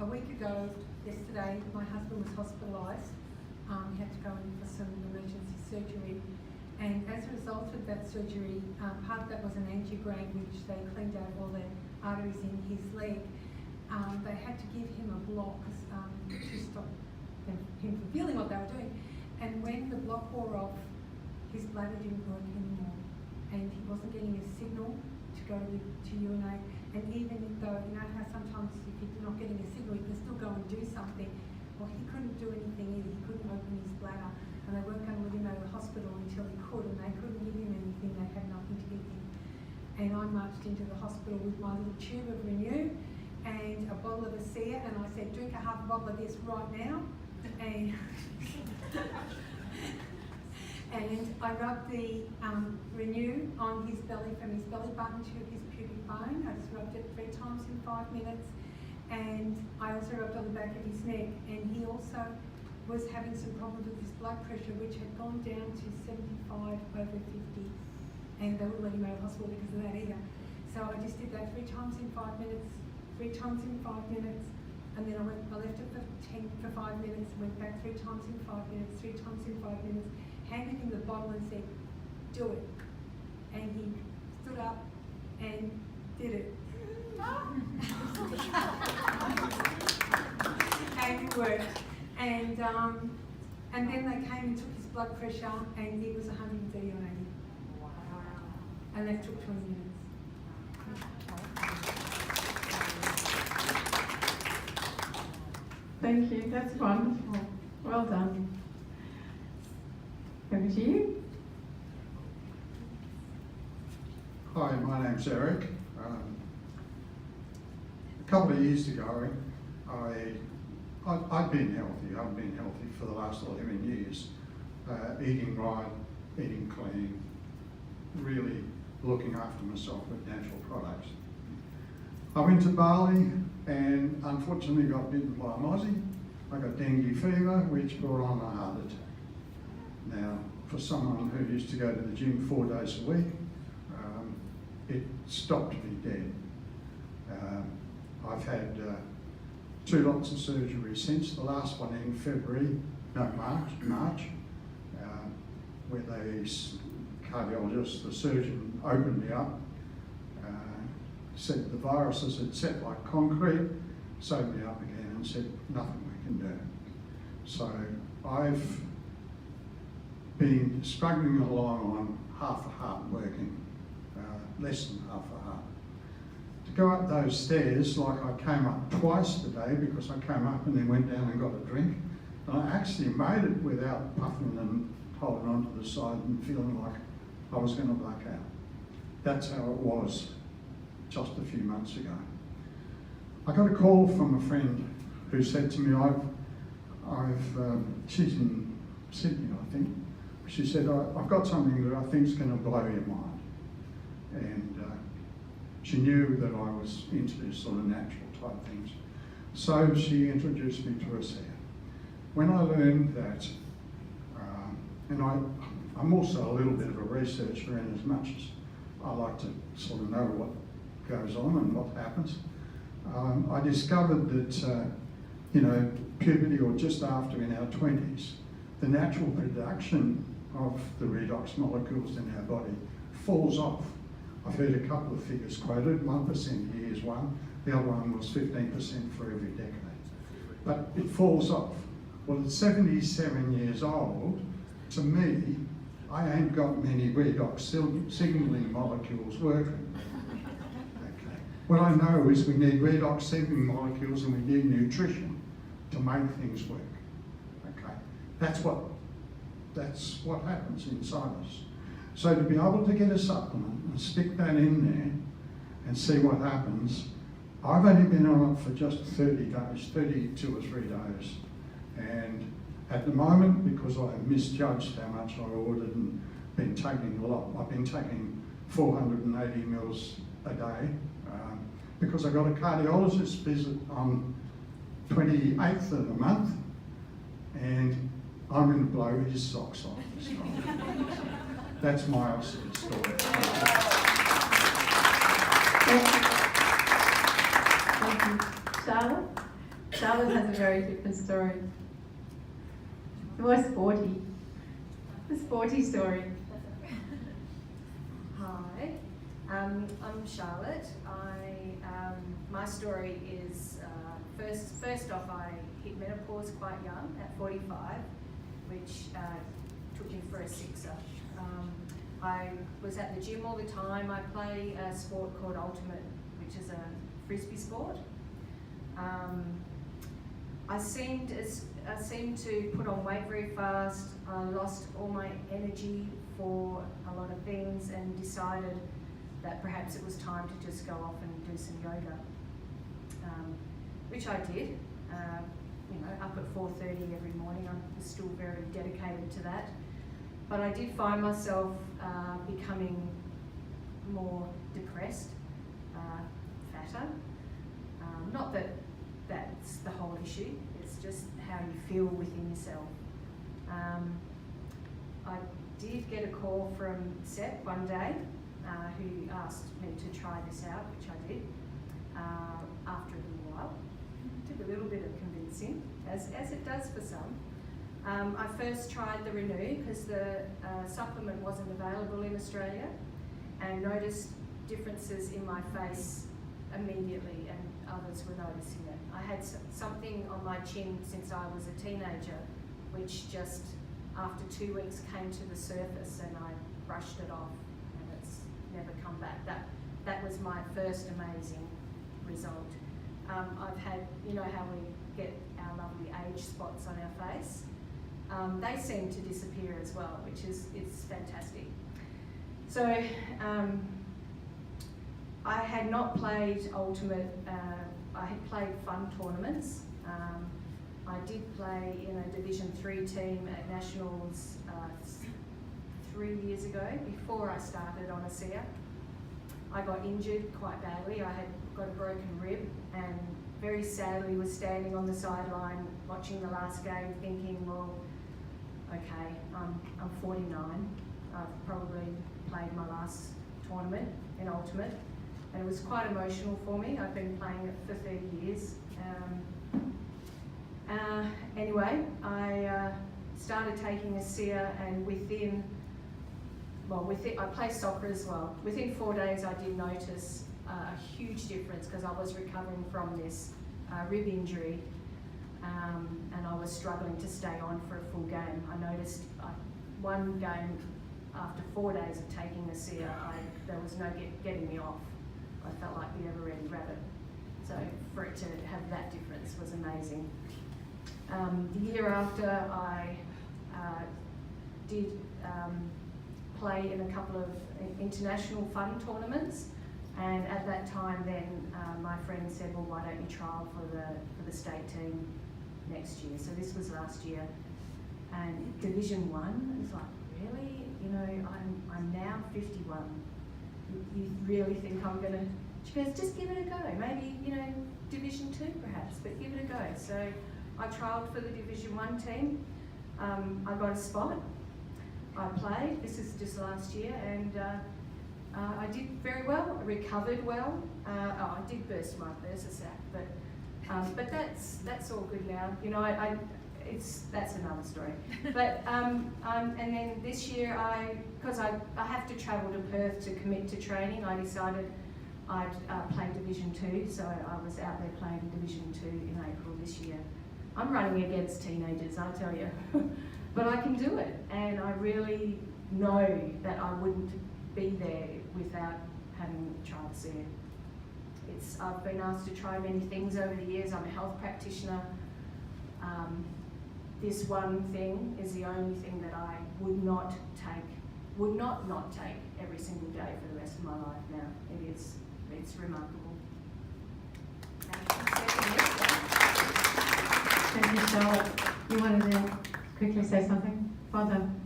A week ago, yesterday, my husband was hospitalised. He had to go in for some emergency surgery, and as a result of that surgery, part of that was an angiogram, which they cleaned out all the arteries in his leg. They had to give him a block to stop him from feeling what they were doing. And when the block wore off, his bladder didn't work anymore, and he wasn't getting a signal to go to urinate. And even though, you know how sometimes if you're not getting a signal, you can still go and do something. Well, he couldn't do anything either. He couldn't open his bladder, and they weren't going to let him out of the hospital until he could, and they couldn't give him anything. They had nothing to give him. And I marched into the hospital with my little tube of Renew and a bottle of Asea, and I said, drink a half a bottle of this right now. And and I rubbed the Renew on his belly, from his belly button to his pubic bone. I just rubbed it 3 times in 5 minutes. And I also rubbed on the back of his neck. And he also was having some problems with his blood pressure, which had gone down to 75/50. And they wouldn't let him out of hospital because of that either. So I just did that 3 times in 5 minutes, 3 times in 5 minutes. And then I left it for 5 minutes, went back 3 times in 5 minutes, 3 times in 5 minutes, handed him the bottle and said, do it. And he stood up and did it. And it worked. And then they came and took his blood pressure, and it was 130 on 80. Wow. And that took 20 minutes. Thank you, that's wonderful. Well done. Over to you. Hi, my name's Eric. A couple of years ago, I'd been healthy. I've been healthy for the last 11 years. Eating right, eating clean, really looking after myself with natural products. I went to Bali and unfortunately got bitten by a mozzie. I got dengue fever, which brought on a heart attack. Now, for someone who used to go to the gym 4 days a week, it stopped me dead. I've had 2 lots of surgery since, the last one in March, where the cardiologist, the surgeon, opened me up, said the viruses had set like concrete, sewed me up again and said nothing we can do. So I've been struggling along on half a heart working, less than half a heart. To go up those stairs, like I came up twice today because I came up and then went down and got a drink. And I actually made it without puffing and holding on to the side and feeling like I was going to black out. That's how it was just a few months ago. I got a call from a friend who said to me, she's in Sydney, I think. She said, I've got something that I think is going to blow your mind. And she knew that I was into sort of natural type things. So she introduced me to Asea. When I learned that, and I'm also a little bit of a researcher in as much as I like to sort of know what goes on and what happens. I discovered that, puberty or just after in our 20s, the natural production of the redox molecules in our body falls off. I've heard a couple of figures quoted, 1% years one, the other one was 15% for every decade. But it falls off. Well, at 77 years old, to me, I ain't got many redox signaling molecules working. Okay. What I know is we need redox signaling molecules and we need nutrition to make things work. Okay. That's what happens inside us. So to be able to get a supplement and stick that in there and see what happens, I've only been on it for just 30 days, 32 or 3 days. And at the moment, because I misjudged how much I ordered and been taking a lot, I've been taking 480 mils a day because I got a cardiologist visit on 28th of the month and I'm going to blow his socks off this time. That's my Asea story. Thank you. Charlotte? Charlotte has a very different story. It's more sporty. The sporty story. Hi, I'm Charlotte. My story is first off, I hit menopause quite young at 45, which took me for a sixer. I was at the gym all the time. I play a sport called Ultimate, which is a frisbee sport. I seemed to put on weight very fast. I lost all my energy for a lot of things and decided that perhaps it was time to just go off and do some yoga, which I did. Up at 4:30 every morning. I'm still very dedicated to that. But I did find myself becoming more depressed, fatter. Not that that's the whole issue, it's just how you feel within yourself. I did get a call from Seth one day who asked me to try this out, which I did after a little while. Took a little bit of convincing, as it does for some. I first tried the Renew because the supplement wasn't available in Australia and noticed differences in my face immediately, and others were noticing it. I had something on my chin since I was a teenager, which just after 2 weeks came to the surface and I brushed it off and it's never come back. That was my first amazing result. I've had, you know how we get our lovely age spots on our face? They seem to disappear as well, which is fantastic. So I had not played Ultimate. I had played fun tournaments. I did play in a Division 3 team at Nationals 3 years ago, before I started on Asea. I got injured quite badly. I had got a broken rib and very sadly was standing on the sideline watching the last game thinking, well, okay, I'm 49. I've probably played my last tournament in Ultimate, and it was quite emotional for me. I've been playing it for 30 years. Anyway, I started taking Asea, and I play soccer as well. Within 4 days, I did notice a huge difference because I was recovering from this rib injury. And I was struggling to stay on for a full game. I noticed one game after 4 days of taking Asea, there was no getting me off. I felt like the ever-ready rabbit. So for it to have that difference was amazing. The year after, I did play in a couple of international fun tournaments, and at that time then my friend said, well, why don't you trial for the state team next year? So this was last year, and Division 1, it's like, really? You know, I'm now 51. You really think I'm gonna? She goes, just give it a go. Maybe, you know, Division 2 perhaps, but give it a go. So I trialled for the Division 1 team. I got a spot. I played. This is just last year, and I did very well. I recovered well. I did burst my sac, but that's all good now. You know, that's another story. But and then this year, because I have to travel to Perth to commit to training, I decided I'd play Division 2. So I was out there playing Division 2 in April this year. I'm running against teenagers, I tell you, but I can do it, and I really know that I wouldn't be there without having tried Asea. I've been asked to try many things over the years. I'm a health practitioner. This one thing is the only thing that I would not take every single day for the rest of my life now. It's remarkable. Thank you, Charlotte. You wanted to quickly say something? Well done.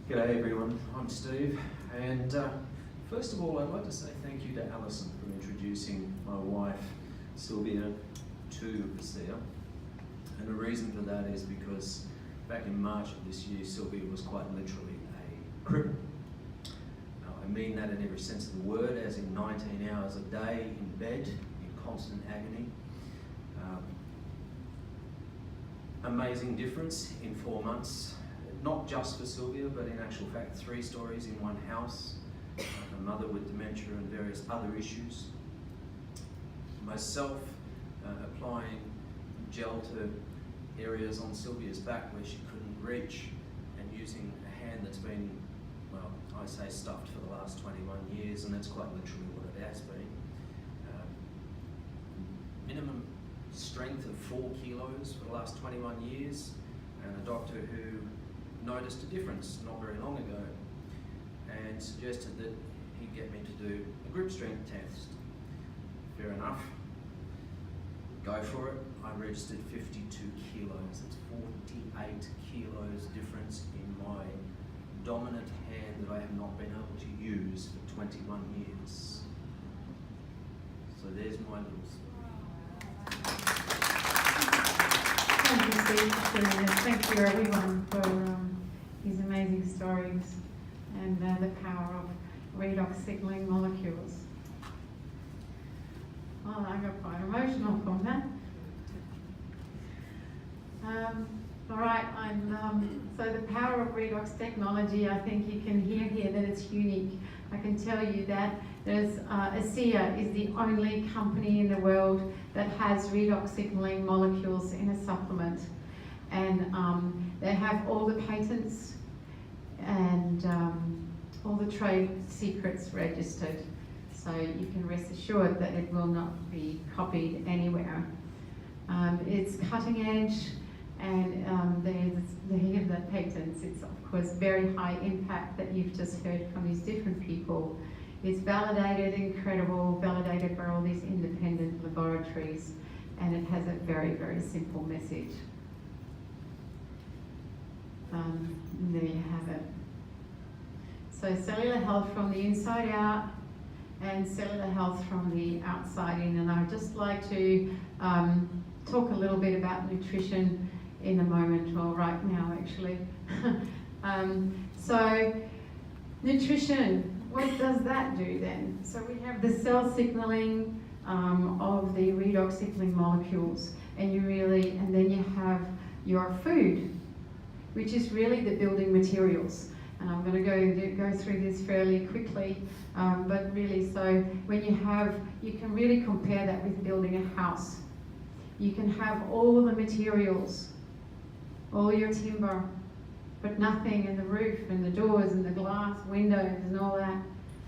G'day everyone, I'm Steve, and first of all I'd like to say thank you to Alison for introducing my wife Sylvia to Asea, and the reason for that is because back in March of this year Sylvia was quite literally a cripple. Now, I mean that in every sense of the word, as in 19 hours a day in bed, in constant agony. Amazing difference in 4 months. Not just for Sylvia, but in actual fact 3 stories in one house, a mother with dementia and various other issues. Myself applying gel to areas on Sylvia's back where she couldn't reach, and using a hand that's been, well, I say stuffed for the last 21 years, and that's quite literally what it has been. Minimum strength of 4 kilos for the last 21 years, and a doctor who noticed a difference not very long ago and suggested that he'd get me to do a grip strength test. Fair enough. Go for it. I registered 52 kilos. That's 48 kilos difference in my dominant hand that I have not been able to use for 21 years. So there's my little story. Thank you, Steve, for sharing this. Thank you, everyone, for these amazing stories and the power of redox signaling molecules. Oh, I got quite emotional from that. All right, so the power of redox technology, I think you can hear here that it's unique. I can tell you that Asea is the only company in the world that has redox signaling molecules in a supplement. And they have all the patents and all the trade secrets registered. So you can rest assured that it will not be copied anywhere. It's cutting edge, and there's the patents. It's of course very high impact that you've just heard from these different people. It's validated, incredible, validated by all these independent laboratories, and it has a very, very simple message. There you have it. So cellular health from the inside out, and cellular health from the outside in. And I'd just like to talk a little bit about nutrition in a moment, or right now actually. So nutrition, what does that do then? So we have the cell signaling of the redox signaling molecules, and then you have your food, which is really the building materials. And I'm going to go through this fairly quickly, but really, so when you can really compare that with building a house. You can have all the materials, all your timber, but nothing in the roof and the doors and the glass windows and all that.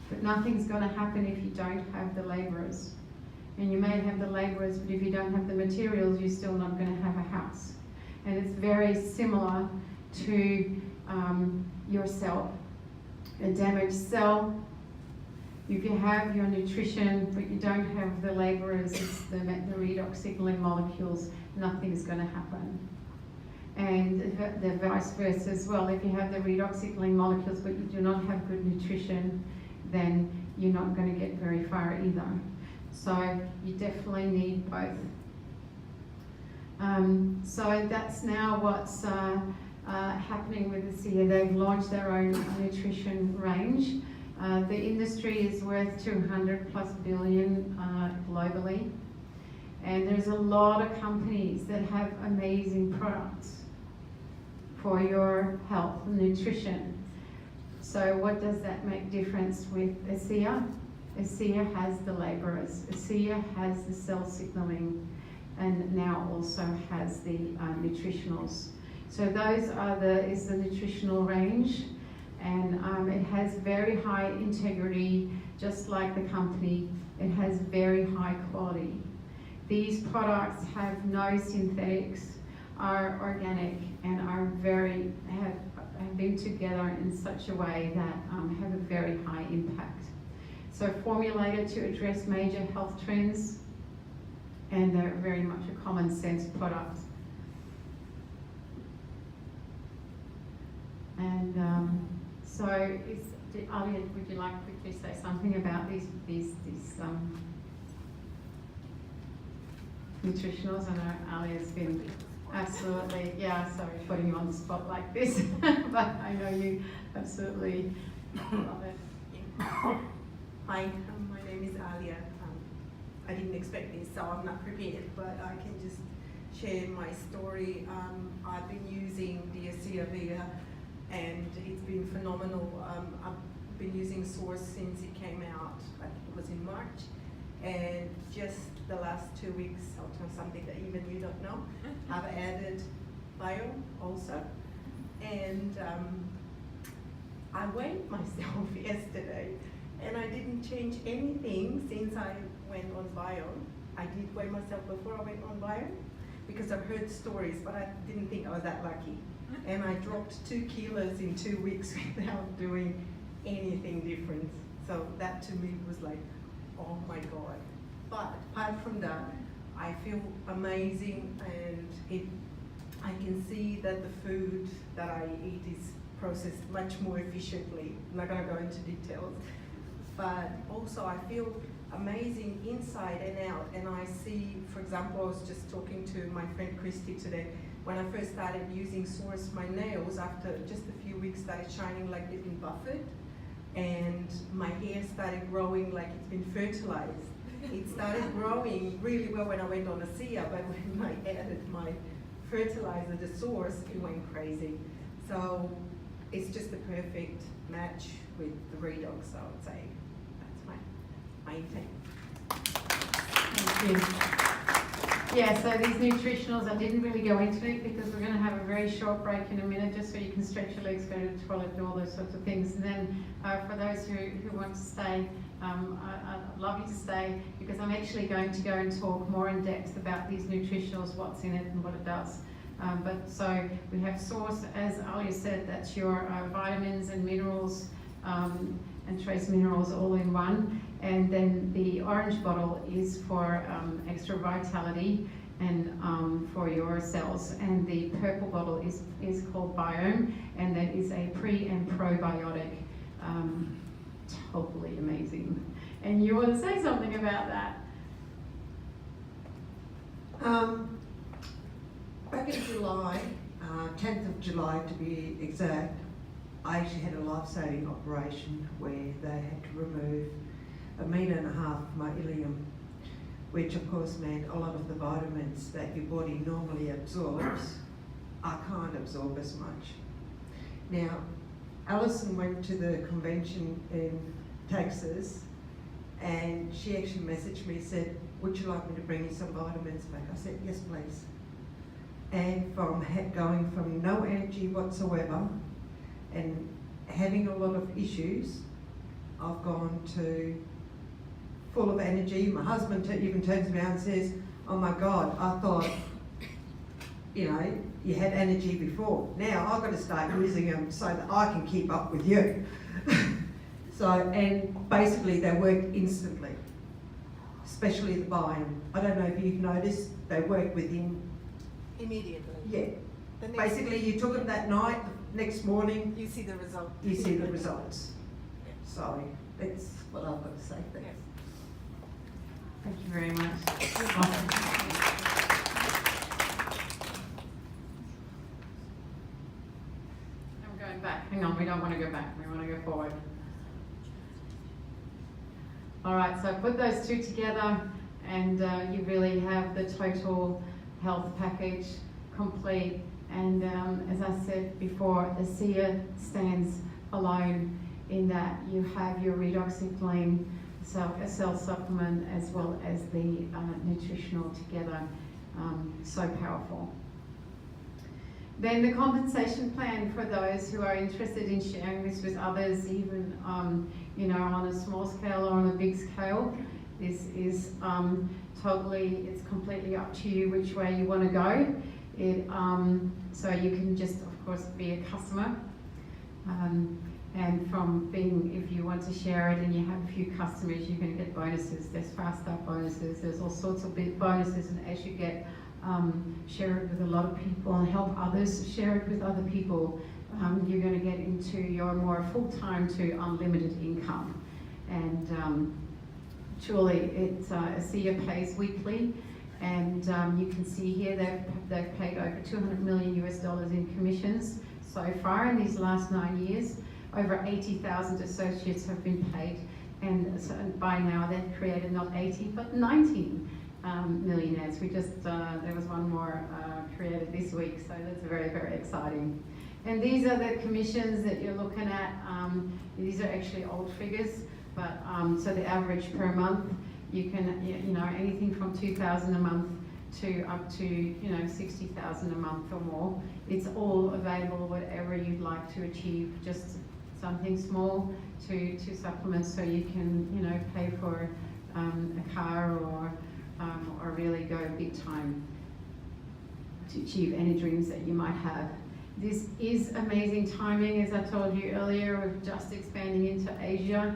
But nothing's going to happen if you don't have the labourers. And you may have the labourers, but if you don't have the materials, you're still not going to have a house. And it's very similar to your cell. A damaged cell, if you have your nutrition but you don't have the labourers, the redox signaling molecules, nothing's going to happen. And the vice versa as well. If you have the redox signaling molecules but you do not have good nutrition, then you're not going to get very far either. So you definitely need both. So that's now what's happening with Asea. They've launched their own nutrition range. The industry is worth 200+ billion globally, and there's a lot of companies that have amazing products for your health and nutrition. So what does that make difference with Asea? Asea has the labourers, Asea has the cell signaling, and now also has the nutritionals. So those is the nutritional range, and it has very high integrity, just like the company. It has very high quality. These products have no synthetics, are organic, and are have been together in such a way that have a very high impact. So formulated to address major health trends, and they're very much a common sense product. And Alia, would you like to quickly say something about these nutritionals? I know Alia's been absolutely, sorry, putting you on the spot like this, but I know you absolutely love it. Hi, my name is Alia. I didn't expect this, so I'm not prepared, but I can just share my story. I've been using the Asea, and it's been phenomenal. I've been using Source since it came out, I think it was in March, and just the last 2 weeks, I'll tell something that even you don't know, I've added Bio also, and I weighed myself yesterday, and I didn't change anything since I went on Bio. I did weigh myself before I went on Bio, because I've heard stories, but I didn't think I was that lucky. And I dropped 2 kilos in 2 weeks without doing anything different. So that to me was like, oh my God. But apart from that, I feel amazing, and I can see that the food that I eat is processed much more efficiently. I'm not gonna go into details, but also I feel amazing inside and out. And I see, for example, I was just talking to my friend Christy today. When I first started using Source, my nails, after just a few weeks, started shining like they've been buffered, and my hair started growing like it's been fertilized. It started growing really well when I went on Asea, but when I added my fertilizer, the Source, it went crazy. So it's just a perfect match with the Redox, so I would say that's my intake. Thank you. Yeah, so these nutritionals, I didn't really go into it because we're going to have a very short break in a minute, just so you can stretch your legs, go to the toilet, and all those sorts of things. And then for those who want to stay, I'd love you to stay, because I'm actually going to go and talk more in depth about these nutritionals, what's in it and what it does. But so we have Source, as Alia said, that's your vitamins and minerals and trace minerals all in one. And then the orange bottle is for extra vitality and for your cells. And the purple bottle is called Biome, and that is a pre and probiotic. Totally amazing. And you want to say something about that? Back in July, 10th of July to be exact, I actually had a life-saving operation where they had to remove 1.5 meters of my ileum, which of course meant a lot of the vitamins that your body normally absorbs, I can't absorb as much. Now, Alison went to the convention in Texas, and she actually messaged me, said, would you like me to bring you some vitamins back? I said, yes please. And from going from no energy whatsoever and having a lot of issues, I've gone to full of energy. My husband even turns around and says, oh my God, I thought, you know, you had energy before. Now I've got to start using them so that I can keep up with you. So, and basically they work instantly, especially the Biome. I don't know if you've noticed, they work within Immediately. Yeah. Basically, you took them that night, the next morning, You see the result. you see the results. So, that's what I've got to say. Thanks. Thank you very much. I'm going back. Hang on, we don't want to go back. We want to go forward. All right, so put those two together, and you really have the total health package complete. And as I said before, Asea stands alone in that you have your redoxiflame cell supplement as well as the nutritional together. So powerful. Then the compensation plan for those who are interested in sharing this with others, even you know, on a small scale or on a big scale. This is it's completely up to you which way you want to go. So you can just, of course, be a customer. And from being, if you want to share it and you have a few customers, you're going to get bonuses. There's fast start bonuses, there's all sorts of big bonuses, and as you get share it with a lot of people and help others share it with other people, you're going to get into your more full-time to unlimited income. And truly, Asea pays weekly, and you can see here they've paid over $200 million in commissions so far in these last 9 years. Over 80,000 associates have been paid, and so by now they've created not 80 but 19 millionaires. We just there was one more created this week, so that's very, very exciting. And these are the commissions that you're looking at. These are actually old figures, but so the average per month, you can, you know, anything from $2,000 a month to up to, you know, $60,000 a month or more. It's all available, whatever you'd like to achieve, just something small to supplement, so you can, you know, pay for a car or really go big time to achieve any dreams that you might have. This is amazing timing, as I told you earlier. We're just expanding into Asia,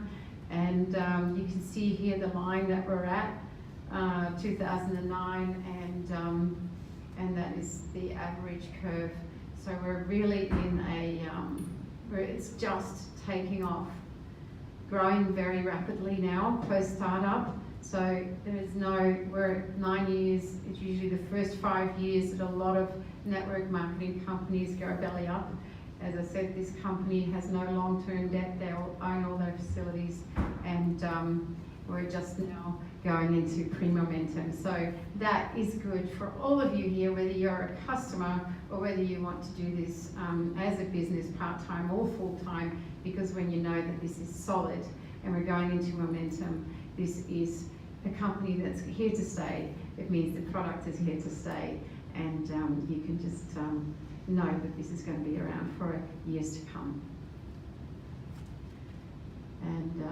and you can see here the line that we're at, 2009, and that is the average curve. So we're really in a, where it's just taking off, growing very rapidly now post startup. So there is no, we're at 9 years. It's usually the first 5 years that a lot of network marketing companies go belly up. As I said, this company has no long-term debt. They own all their facilities, and we're just now going into pre-momentum. So that is good for all of you here, whether you're a customer or whether you want to do this as a business, part-time or full-time, because when you know that this is solid and we're going into momentum, this is a company that's here to stay. It means the product is here to stay, and you can just know that this is going to be around for years to come. And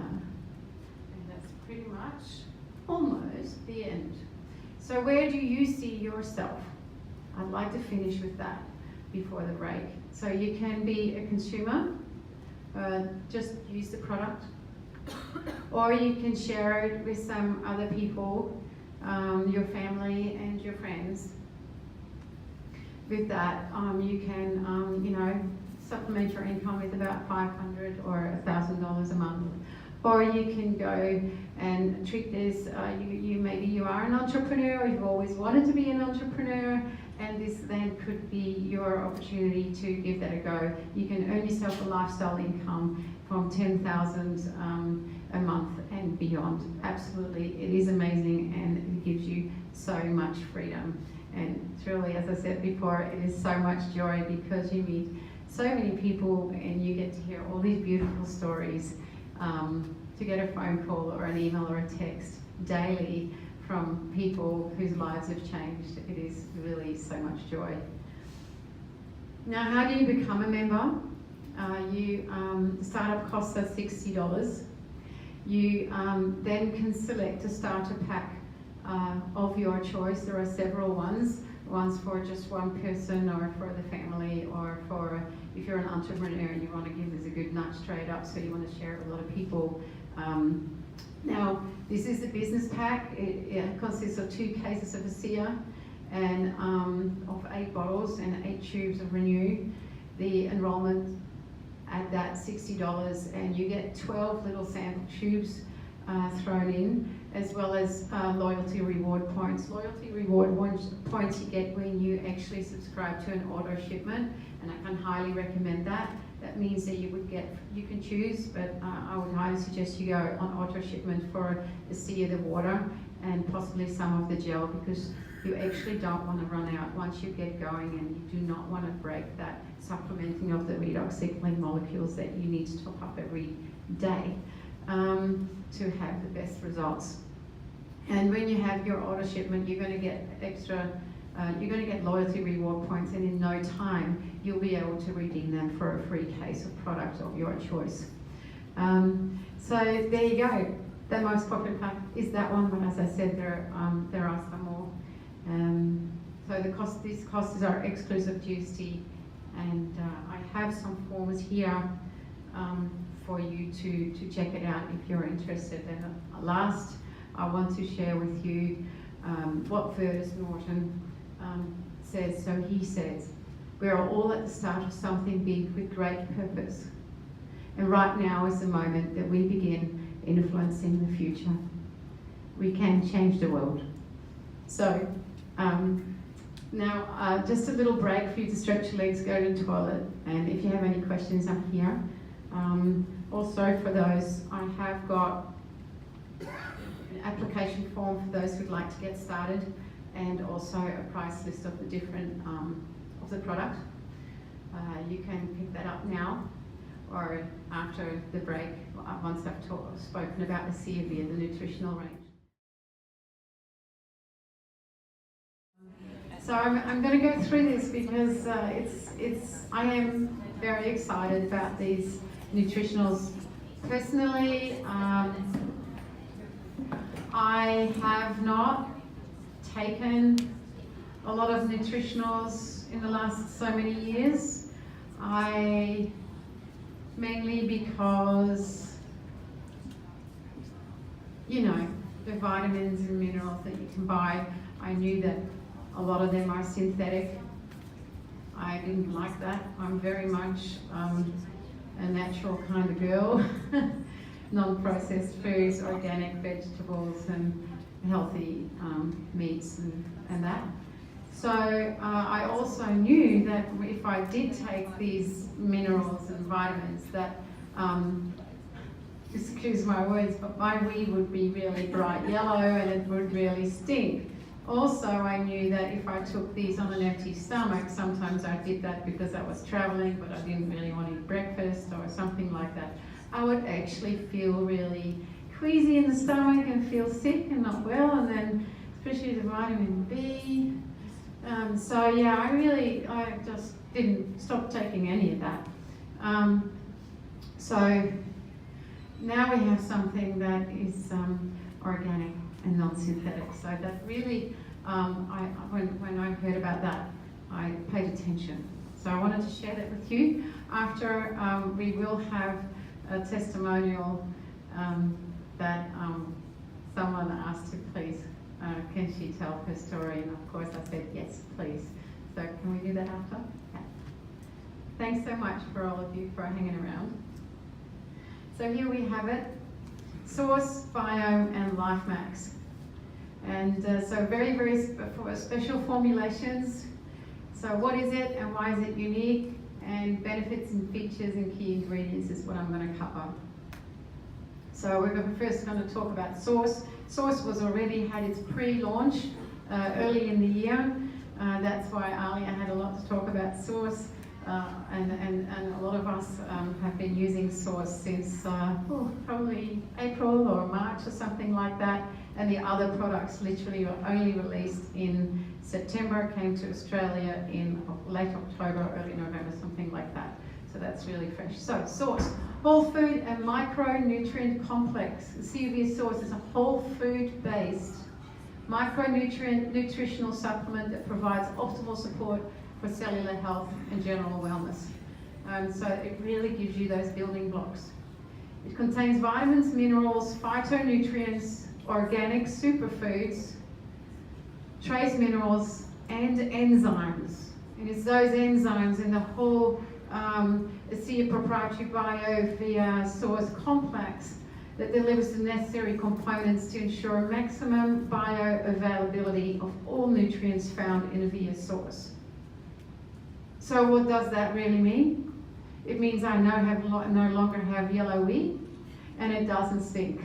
that's pretty much almost the end. So where do you see yourself? I'd like to finish with that before the break. So you can be a consumer, just use the product, or you can share it with some other people, your family and your friends. With that, you can, you know, supplement your income with about $500 or $1,000 a month. Or you can go and treat this, maybe you are an entrepreneur, or you've always wanted to be an entrepreneur, and this then could be your opportunity to give that a go. You can earn yourself a lifestyle income from $10,000 a month and beyond. Absolutely, it is amazing, and it gives you so much freedom. And truly, as I said before, it is so much joy because you meet so many people and you get to hear all these beautiful stories. To get a phone call or an email or a text daily from people whose lives have changed, it is really so much joy. Now, how do you become a member? The startup costs us $60. You then can select a starter pack of your choice. There are several ones for just one person, or for the family, or for if you're an entrepreneur and you want to give this a good nudge straight up, so you want to share it with a lot of people. Now, this is the business pack. It consists of 2 cases of Asea and of 8 bottles and 8 tubes of Renew. The enrollment at that $60, and you get 12 little sample tubes thrown in, as well as loyalty reward points. Loyalty reward points you get when you actually subscribe to an auto shipment, and I can highly recommend that. That means that you can choose, but I would highly suggest you go on auto shipment for Asea, the water, and possibly some of the gel, because you actually don't want to run out once you get going, and you do not want to break that supplementing of the redox cycling molecules that you need to top up every day to have the best results. And when you have your auto shipment, you're going to get extra you're going to get loyalty reward points, and in no time you'll be able to redeem them for a free case of product of your choice. So there you go. The most popular pack is that one, but as I said, there are some more. So these costs are exclusive GST, and I have some forms here for you to check it out if you're interested. And last, I want to share with you what Fergus Norton says. So he says, "We are all at the start of something big with great purpose. And right now is the moment that we begin influencing the future. We can change the world." So now just a little break for you to stretch your legs, go to the toilet, and if you have any questions, I'm here. Also for those, I have got an application form for those who'd like to get started, and also a price list of the different of the product. You can pick that up now or after the break, once I've spoken about the CVA, the nutritional range. So I'm going to go through this because I am very excited about these nutritionals. Personally, I have not taken a lot of nutritionals in the last so many years. Mainly because, you know, the vitamins and minerals that you can buy, I knew that a lot of them are synthetic. I didn't like that. I'm very much a natural kind of girl. Non-processed foods, organic vegetables, and healthy meats and that. So I also knew that if I did take these minerals and vitamins that, excuse my words, but my wee would be really bright yellow and it would really stink. Also, I knew that if I took these on an empty stomach, sometimes I did that because I was traveling, but I didn't really want to eat breakfast or something like that, I would actually feel really queasy in the stomach and feel sick and not well, and then especially the vitamin B. So yeah, I just didn't stop taking any of that. So now we have something that is organic and non-synthetic. So that really, when I heard about that, I paid attention. So I wanted to share that with you. After we will have a testimonial that someone asked to please, can she tell her story? And of course I said, yes, please. So can we do that after? Yeah. Thanks so much for all of you for hanging around. So here we have it, Source, Biome and LifeMax. And so very, very special formulations. So what is it and why is it unique? And benefits and features and key ingredients is what I'm going to cover. So we're first going to talk about Source. Source was already had its pre-launch early in the year. That's why Alia had a lot to talk about Source. And a lot of us have been using Source since probably April or March or something like that. And the other products literally were only released in September, came to Australia in late October, early November, something like that. So that's really fresh. So Source, whole food and micronutrient complex. The CUV Source is a whole food based micronutrient nutritional supplement that provides optimal support for cellular health and general wellness. So it really gives you those building blocks. It contains vitamins, minerals, phytonutrients, organic superfoods, trace minerals, and enzymes. And it's those enzymes in the whole Asea proprietary bio Source complex that delivers the necessary components to ensure maximum bioavailability of all nutrients found in a VIA Source. So what does that really mean? It means I no longer have yellow wee, and it doesn't stink.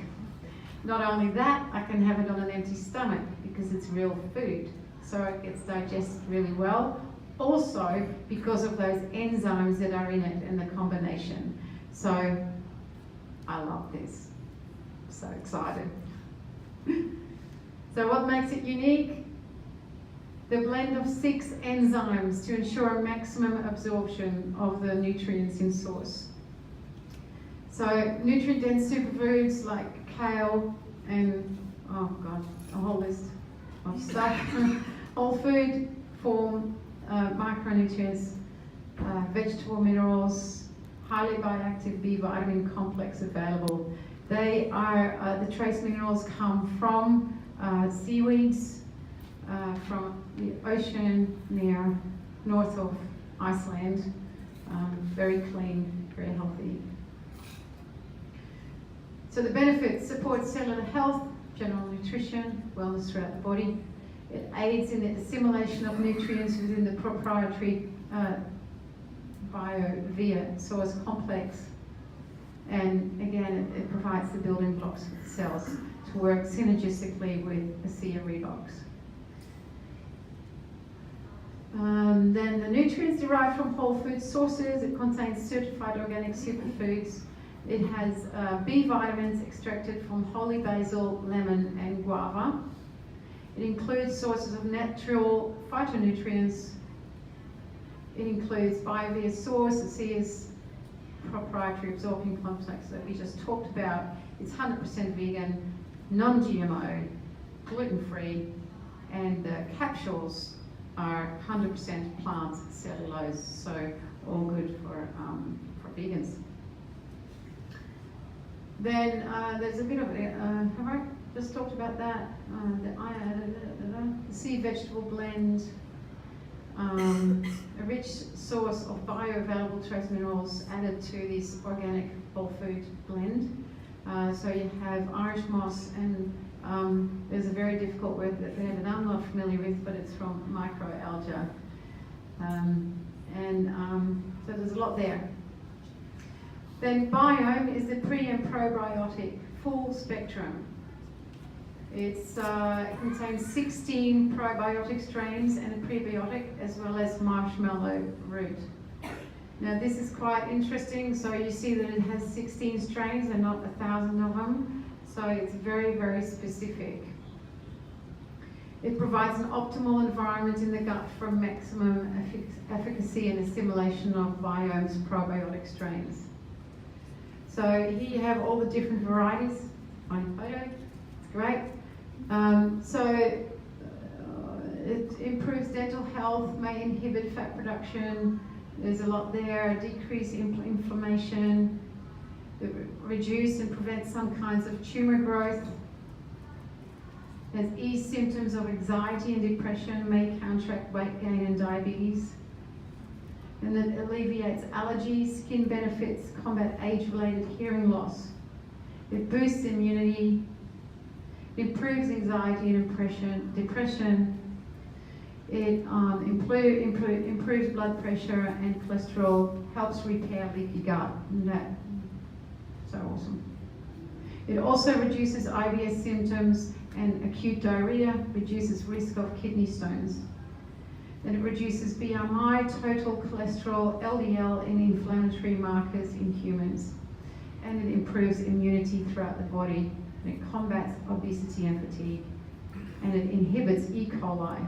Not only that, I can have it on an empty stomach because it's real food, so it gets digested really well. Also, because of those enzymes that are in it and the combination. So, I love this. I'm so excited. So what makes it unique? the blend of 6 enzymes to ensure maximum absorption of the nutrients in source. So nutrient-dense superfoods like kale and, oh God, a whole list of stuff. Whole food form micronutrients, vegetable minerals, highly bioactive B vitamin complex available. They are, the trace minerals come from seaweeds, from the ocean near north of Iceland. Very clean, very healthy. So the benefits: support cellular health, general nutrition, wellness throughout the body. It aids in the assimilation of nutrients within the proprietary bio-via source complex. And again, it provides the building blocks for the cells to work synergistically with Asea Redox. Then the nutrients derived from whole food sources. It contains certified organic superfoods. It has B vitamins extracted from holy basil, lemon, and guava. It includes sources of natural phytonutrients. It includes bio-via source, Asea's proprietary absorbing complex that we just talked about. It's 100% vegan, non-GMO, gluten-free, and the capsules are 100% plant cellulose, so all good for vegans. Then there's a bit of, have I just talked about that? The sea vegetable blend, a rich source of bioavailable trace minerals added to this organic whole food blend. So you have Irish moss, and there's a very difficult word that I'm not familiar with, but it's from microalgae. So there's a lot there. Then biome is the pre and probiotic, full spectrum. It contains 16 probiotic strains and a prebiotic, as well as marshmallow root. Now this is quite interesting. So you see that it has 16 strains and not 1,000 of them. So it's very, very specific. It provides an optimal environment in the gut for maximum efficacy and assimilation of biome's probiotic strains. So here you have all the different varieties. Fine photo, it's great. It improves dental health, may inhibit fat production. There's a lot there. Decrease inflammation, reduce and prevent some kinds of tumor growth. Has ease symptoms of anxiety and depression, may counteract weight gain and diabetes. And it alleviates allergies, skin benefits, combat age-related hearing loss. It boosts immunity, improves anxiety and depression. It improves blood pressure and cholesterol, helps repair leaky gut. And that's so awesome. It also reduces IBS symptoms and acute diarrhea, reduces risk of kidney stones. And it reduces BMI, total cholesterol, LDL, and inflammatory markers in humans. And it improves immunity throughout the body. And it combats obesity and fatigue. And it inhibits E. coli.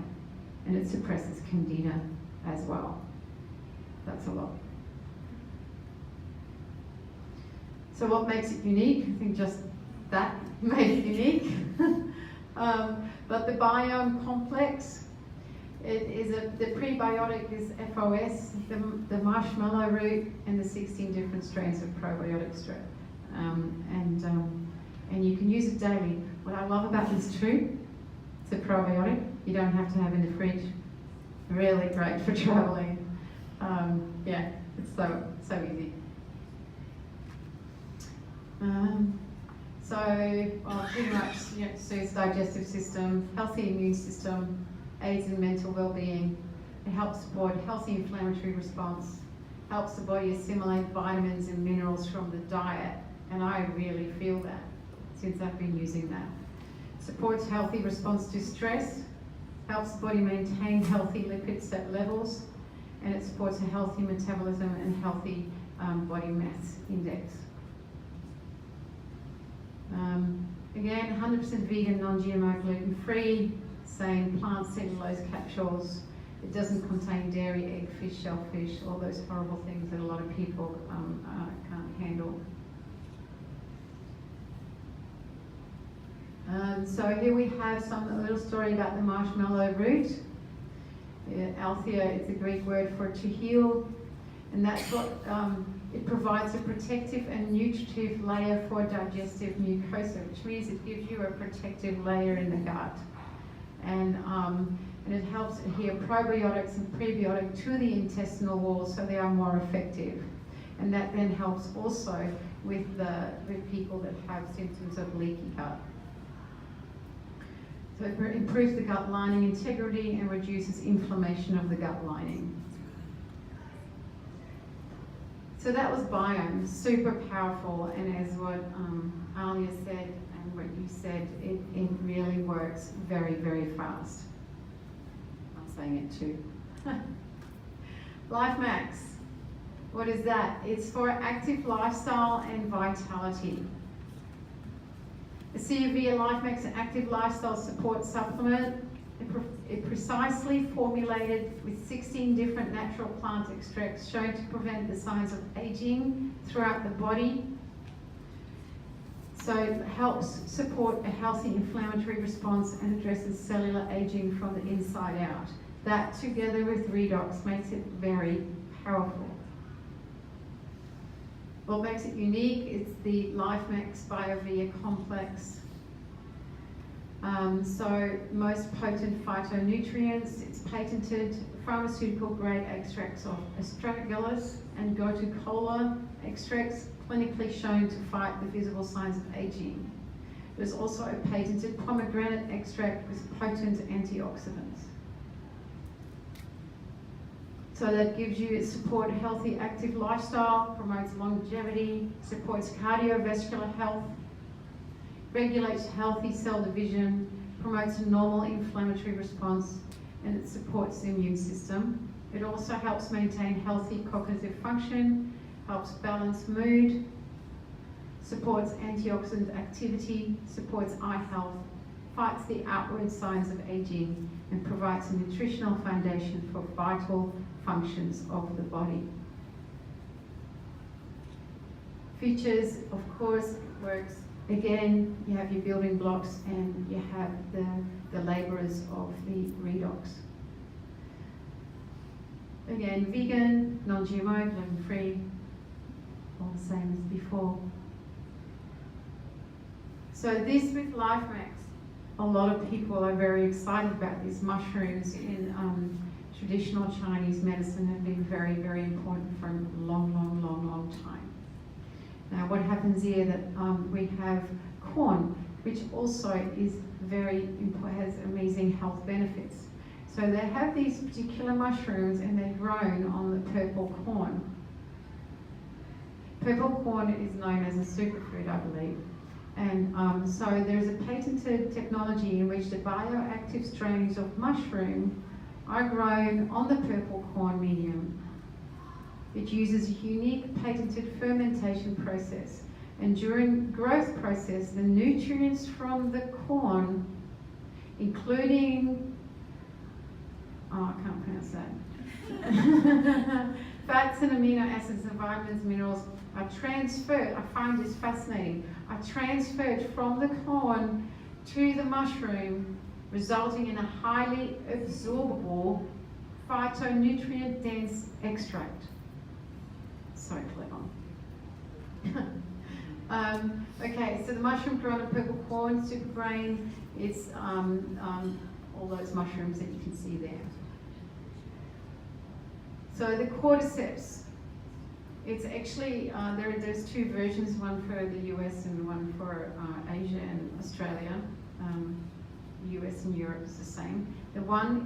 And it suppresses candida as well. That's a lot. So what makes it unique? I think just that made it unique. But the biome complex, the prebiotic is FOS, the marshmallow root, and the 16 different strains of probiotic and you can use it daily. What I love about this too, it's a probiotic. You don't have to have in the fridge. Really great for traveling. Yeah, it's so easy. Pretty much, soothes digestive system, healthy immune system, aids in mental well-being. It helps support healthy inflammatory response, helps the body assimilate vitamins and minerals from the diet, and I really feel that since I've been using that. Supports healthy response to stress, helps the body maintain healthy lipid levels, and it supports a healthy metabolism and healthy body mass index. Again, 100% vegan, non-GMO, gluten-free, saying plant cellulose capsules. It doesn't contain dairy, egg, fish, shellfish, all those horrible things that a lot of people can't handle. So here we have a little story about the marshmallow root. Althea is the Greek word for to heal, and that's what it provides a protective and nutritive layer for digestive mucosa, which means it gives you a protective layer in the gut, and it helps adhere probiotics and prebiotics to the intestinal wall so they are more effective, and that then helps also with people that have symptoms of leaky gut. So it improves the gut lining integrity and reduces inflammation of the gut lining. So that was Biome, super powerful, and as what Alia said and what you said, it really works very, very fast. I'm saying it too. LifeMax, what is that? It's for active lifestyle and vitality. The Asea LifeMax Active Lifestyle Support Supplement, it precisely formulated with 16 different natural plant extracts shown to prevent the signs of aging throughout the body. So it helps support a healthy inflammatory response and addresses cellular aging from the inside out. That together with redox makes it very powerful. What makes it unique is the LifeMax BioVia complex. So most potent phytonutrients, it's patented pharmaceutical grade extracts of astragalus and gotu-kola extracts clinically shown to fight the visible signs of aging. There's also a patented pomegranate extract with potent antioxidants. So that gives you, support healthy active lifestyle, promotes longevity, supports cardiovascular health, regulates healthy cell division, promotes a normal inflammatory response, and it supports the immune system. It also helps maintain healthy cognitive function, helps balance mood, supports antioxidant activity, supports eye health, fights the outward signs of aging, and provides a nutritional foundation for vital functions of the body. Features, of course, works. Again, you have your building blocks and you have the labourers of the redox. Again, vegan, non-GMO, gluten-free, all the same as before. So this with LifeMax, a lot of people are very excited about these mushrooms in traditional Chinese medicine have been very, very important for a long time. Now what happens here that we have corn, which also is has amazing health benefits. So they have these particular mushrooms and they're grown on the purple corn. Purple corn is known as a superfood, I believe. And so there's a patented technology in which the bioactive strains of mushroom are grown on the purple corn medium. It uses a unique patented fermentation process, and during growth process, the nutrients from the corn, including, I can't pronounce that, fats and amino acids and vitamins, minerals, are transferred, I find this fascinating, are transferred from the corn to the mushroom, resulting in a highly absorbable, phytonutrient-dense extract. So clever. Okay, so the mushroom grown on purple corn, super grain, it's all those mushrooms that you can see there. So the cordyceps, it's actually, there's two versions, one for the US and one for Asia and Australia. US and Europe is the same. The one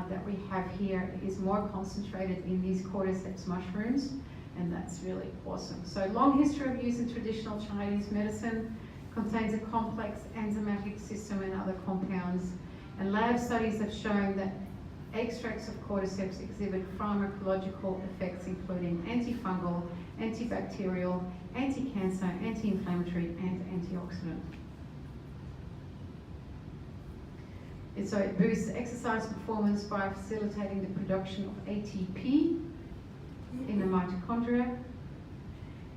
that we have here is more concentrated in these cordyceps mushrooms, and that's really awesome. So long history of use in traditional Chinese medicine, contains a complex enzymatic system and other compounds, and lab studies have shown that extracts of cordyceps exhibit pharmacological effects including antifungal, antibacterial, anti-cancer, anti-inflammatory, and antioxidant. So it boosts exercise performance by facilitating the production of ATP in the mitochondria,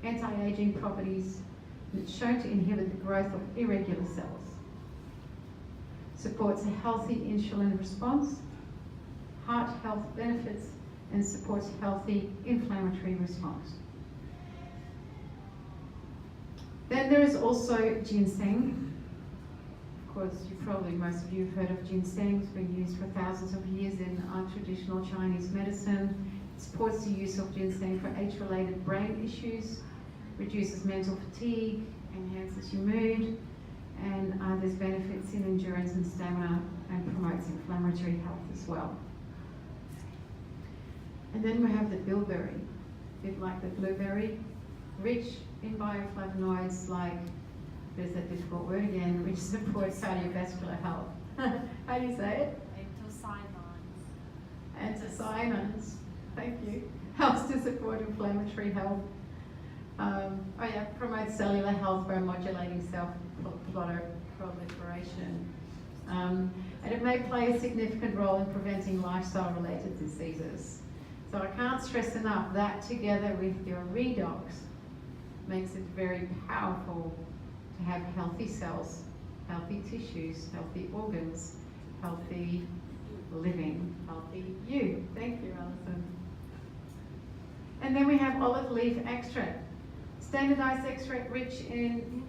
anti-aging properties, and it's shown to inhibit the growth of irregular cells, supports a healthy insulin response, heart health benefits, and supports healthy inflammatory response. Then there is also ginseng. Of course, most of you have heard of ginseng. It's been used for thousands of years in traditional Chinese medicine. It supports the use of ginseng for age-related brain issues, reduces mental fatigue, enhances your mood, and there's benefits in endurance and stamina, and promotes inflammatory health as well. And then we have the bilberry, a bit like the blueberry, rich in bioflavonoids like, there's that difficult word again, which supports cardiovascular health. How do you say it? Anthocyanins. Thank you. Helps to support inflammatory health. Promotes cellular health by modulating cell proliferation. And it may play a significant role in preventing lifestyle-related diseases. So I can't stress enough that together with your redox makes it very powerful to have healthy cells, healthy tissues, healthy organs, healthy living, healthy you. Thank you, Alison. And then we have olive leaf extract. Standardized extract rich in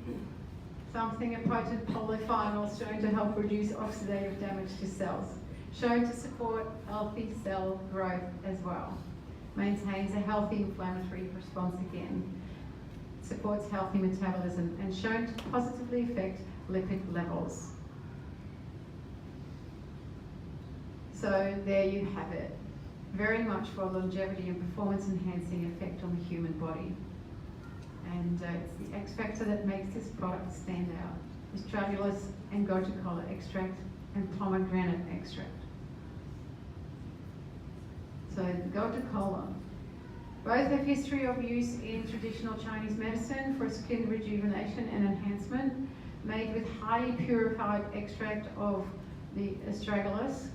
something, a potent polyphenol shown to help reduce oxidative damage to cells. Shown to support healthy cell growth as well. Maintains a healthy inflammatory response again. Supports healthy metabolism and shown to positively affect lipid levels. So there you have it. Very much for longevity and performance enhancing effect on the human body. And it's the X factor that makes this product stand out. Astragalus and gotu-kola extract and pomegranate extract. So the gotu-kola. Both have history of use in traditional Chinese medicine for skin rejuvenation and enhancement, made with highly purified extract of the astragalus,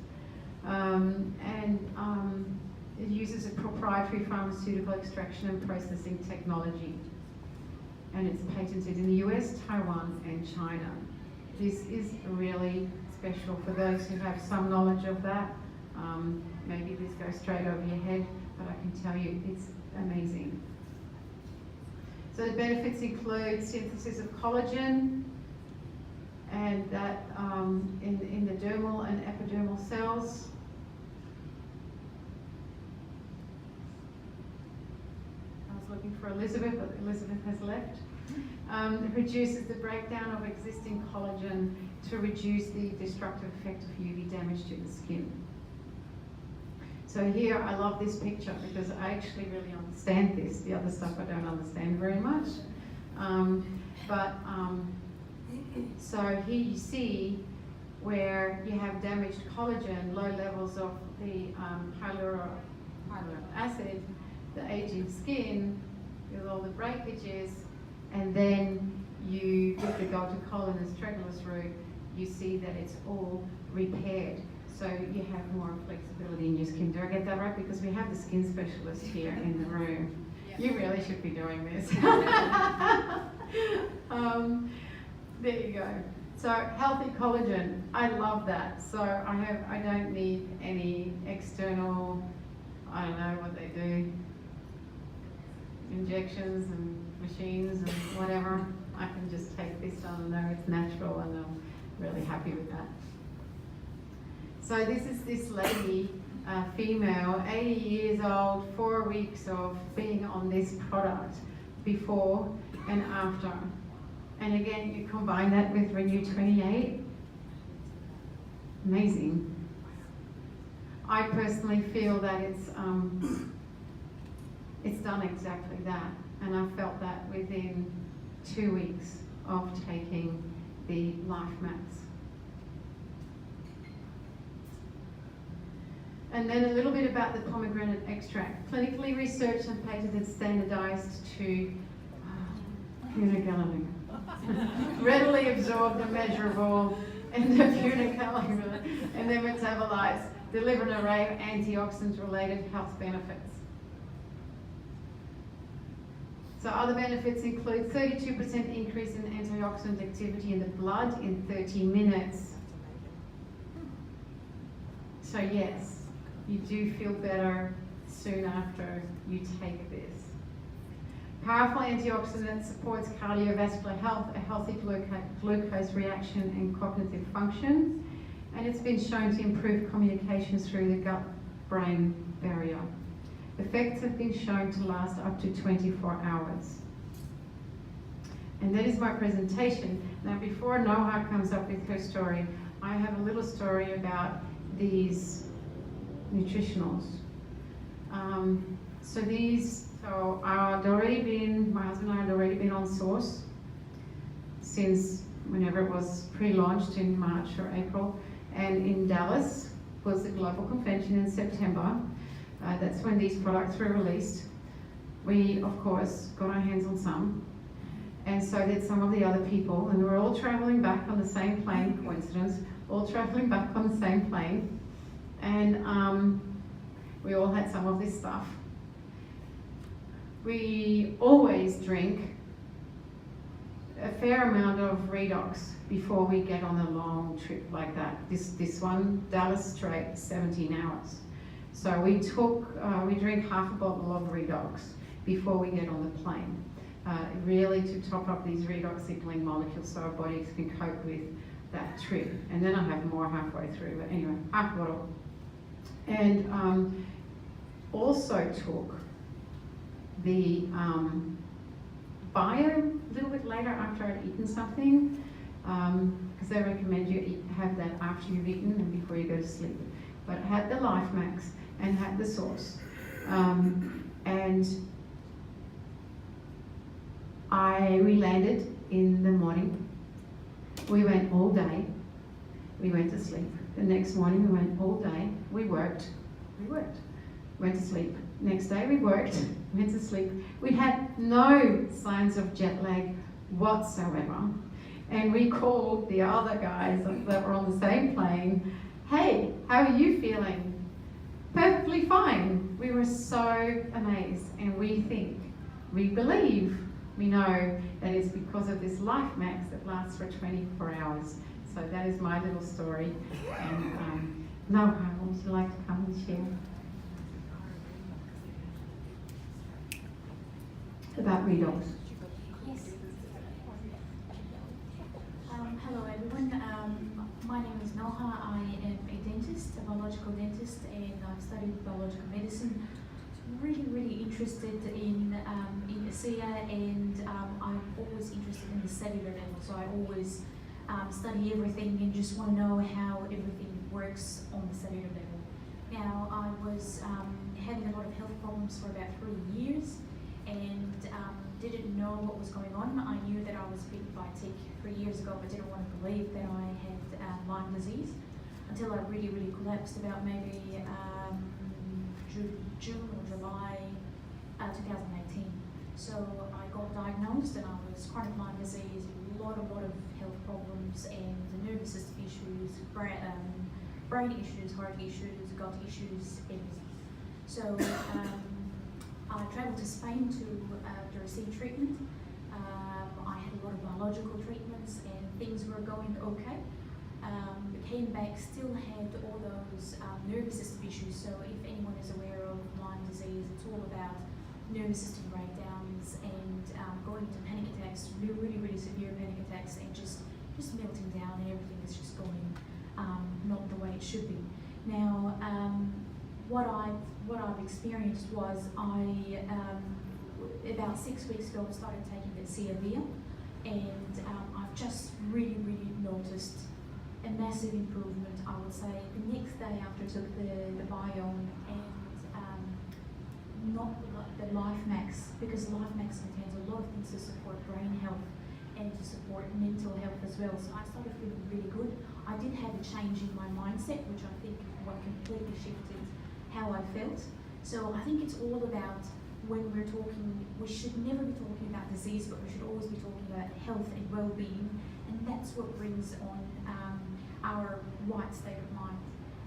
it uses a proprietary pharmaceutical extraction and processing technology. And it's patented in the US, Taiwan, and China. This is really special for those who have some knowledge of that. Maybe this goes straight over your head, but I can tell you it's amazing. So the benefits include synthesis of collagen, and that in the dermal and epidermal cells. I was looking for Elizabeth, but Elizabeth has left. It reduces the breakdown of existing collagen to reduce the destructive effect of UV damage to the skin. So here, I love this picture because I actually really understand this. The other stuff I don't understand very much. So here you see where you have damaged collagen, low levels of the hyaluronic acid, the aging skin with all the breakages, and then you, with the gotu-kola and astragalus root, you see that it's all repaired. So you have more flexibility in your skin. Do I get that right? Because we have the skin specialist here in the room. You really should be doing this. There you go. So healthy collagen, I love that. So I don't need any external, I don't know what they do, injections and machines and whatever. I can just take this on and know it's natural, and I'm really happy with that. So this is this lady, female, 80 years old, 4 weeks of being on this product before and after. And again, you combine that with Renew 28. Amazing. I personally feel that it's done exactly that. And I felt that within 2 weeks of taking the Life Max. And then a little bit about the pomegranate extract. Clinically researched and patented, standardized to readily absorbed and measurable and the funiculum and their metabolites deliver an array of antioxidant-related health benefits. So other benefits include 32% increase in antioxidant activity in the blood in 30 minutes. So yes, you do feel better soon after you take this. Powerful antioxidant supports cardiovascular health, a healthy glucose reaction and cognitive functions, and it's been shown to improve communications through the gut-brain barrier. Effects have been shown to last up to 24 hours. And that is my presentation. Now before Noha comes up with her story, I have a little story about these nutritionals. So I'd already been, my husband and I had already been on Source since whenever it was pre-launched in March or April, and in Dallas was the global convention in September. That's when these products were released. We, of course, got our hands on some, and so did some of the other people, and we were all traveling back on the same plane, coincidence, all traveling back on the same plane, and we all had some of this stuff. We always drink a fair amount of redox before we get on a long trip like that. This one, Dallas straight, 17 hours. So we drink half a bottle of redox before we get on the plane, really to top up these redox signaling molecules so our bodies can cope with that trip. And then I have more halfway through, but anyway, half a bottle. And also took the bio a little bit later after I'd eaten something, because they recommend you have that after you've eaten and before you go to sleep. But I had the Life Max and had the Source. And we landed in the morning. We went all day. We went to sleep. The next morning we went all day. We worked. Went to sleep. Next day we worked, went to sleep. We had no signs of jet lag whatsoever. And we called the other guys that were on the same plane, hey, how are you feeling? Perfectly fine. We were so amazed, and we believe, we know that it's because of this Life Max that lasts for 24 hours. So that is my little story. And Noha, would you like to come and share about redox? Yes. Hello everyone. My name is Noha. I am a dentist, a biological dentist, and I've studied biological medicine. Really interested in Asea, and I'm always interested in the cellular level. So I always study everything and just want to know how everything works on the cellular level. Now I was having a lot of health problems for about 3 years, and didn't know what was going on. I knew that I was bitten by a tick 3 years ago, but didn't want to believe that I had Lyme disease until I really collapsed about maybe June or July 2018. So I got diagnosed, and I was chronic Lyme disease, a lot of health problems, and the nervous system issues, brain issues, heart issues, gut issues, everything. So I travelled to Spain to receive treatment. I had a lot of biological treatments, and things were going okay. Came back, still had all those nervous system issues. So if anyone is aware of Lyme disease, it's all about nervous system breakdowns and going into panic attacks, really severe panic attacks, and just melting down, and everything is just going not the way it should be. Now, what I've experienced was about 6 weeks ago I started taking the Asea, and I've just really noticed a massive improvement. I would say the next day after I took the Biome and not the Life Max, because Life Max contains a lot of things to support brain health and to support mental health as well. So I started feeling really good. I did have a change in my mindset, which I think what completely shifted how I felt. So I think it's all about when we're talking, we should never be talking about disease, but we should always be talking about health and well-being, and that's what brings on our right state of mind.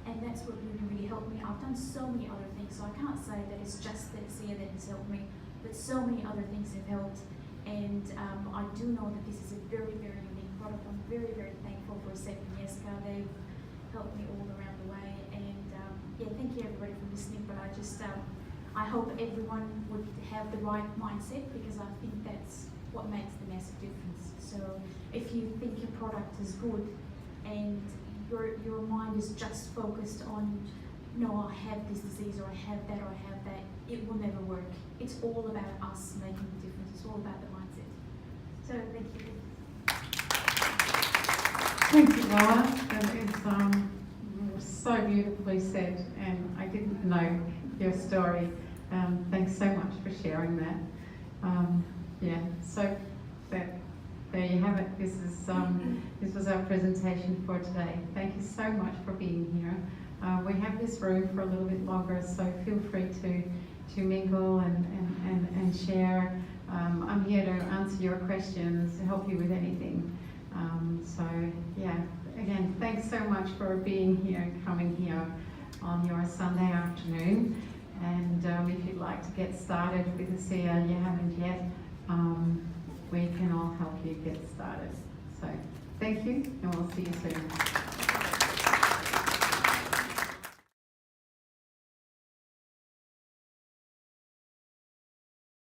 And that's what really helped me. I've done so many other things, so I can't say that it's just the Asea that has helped me, but so many other things have helped. And I do know that this is a very, very unique product. I'm very, very thankful for Asea and Jesca. They've helped me all around the way. And yeah, thank you everybody for listening. But I just, I hope everyone would have the right mindset, because I think that's what makes the massive difference. So if you think your product is good and your mind is just focused on, no, I have this disease, or I have that, or I have that, it will never work. It's all about us making the difference. It's all about the mindset. So thank you. Thank you, Lola. That is so beautifully said, and I didn't know your story. Thanks so much for sharing that. Yeah, so there you have it. This was our presentation for today. Thank you so much for being here. We have this room for a little bit longer, so feel free to mingle and share. I'm here to answer your questions, to help you with anything. So yeah, again, thanks so much for being here and coming here on your Sunday afternoon. And if you'd like to get started with Asea and you haven't yet, we can all help you get started. So thank you, and we'll see you soon.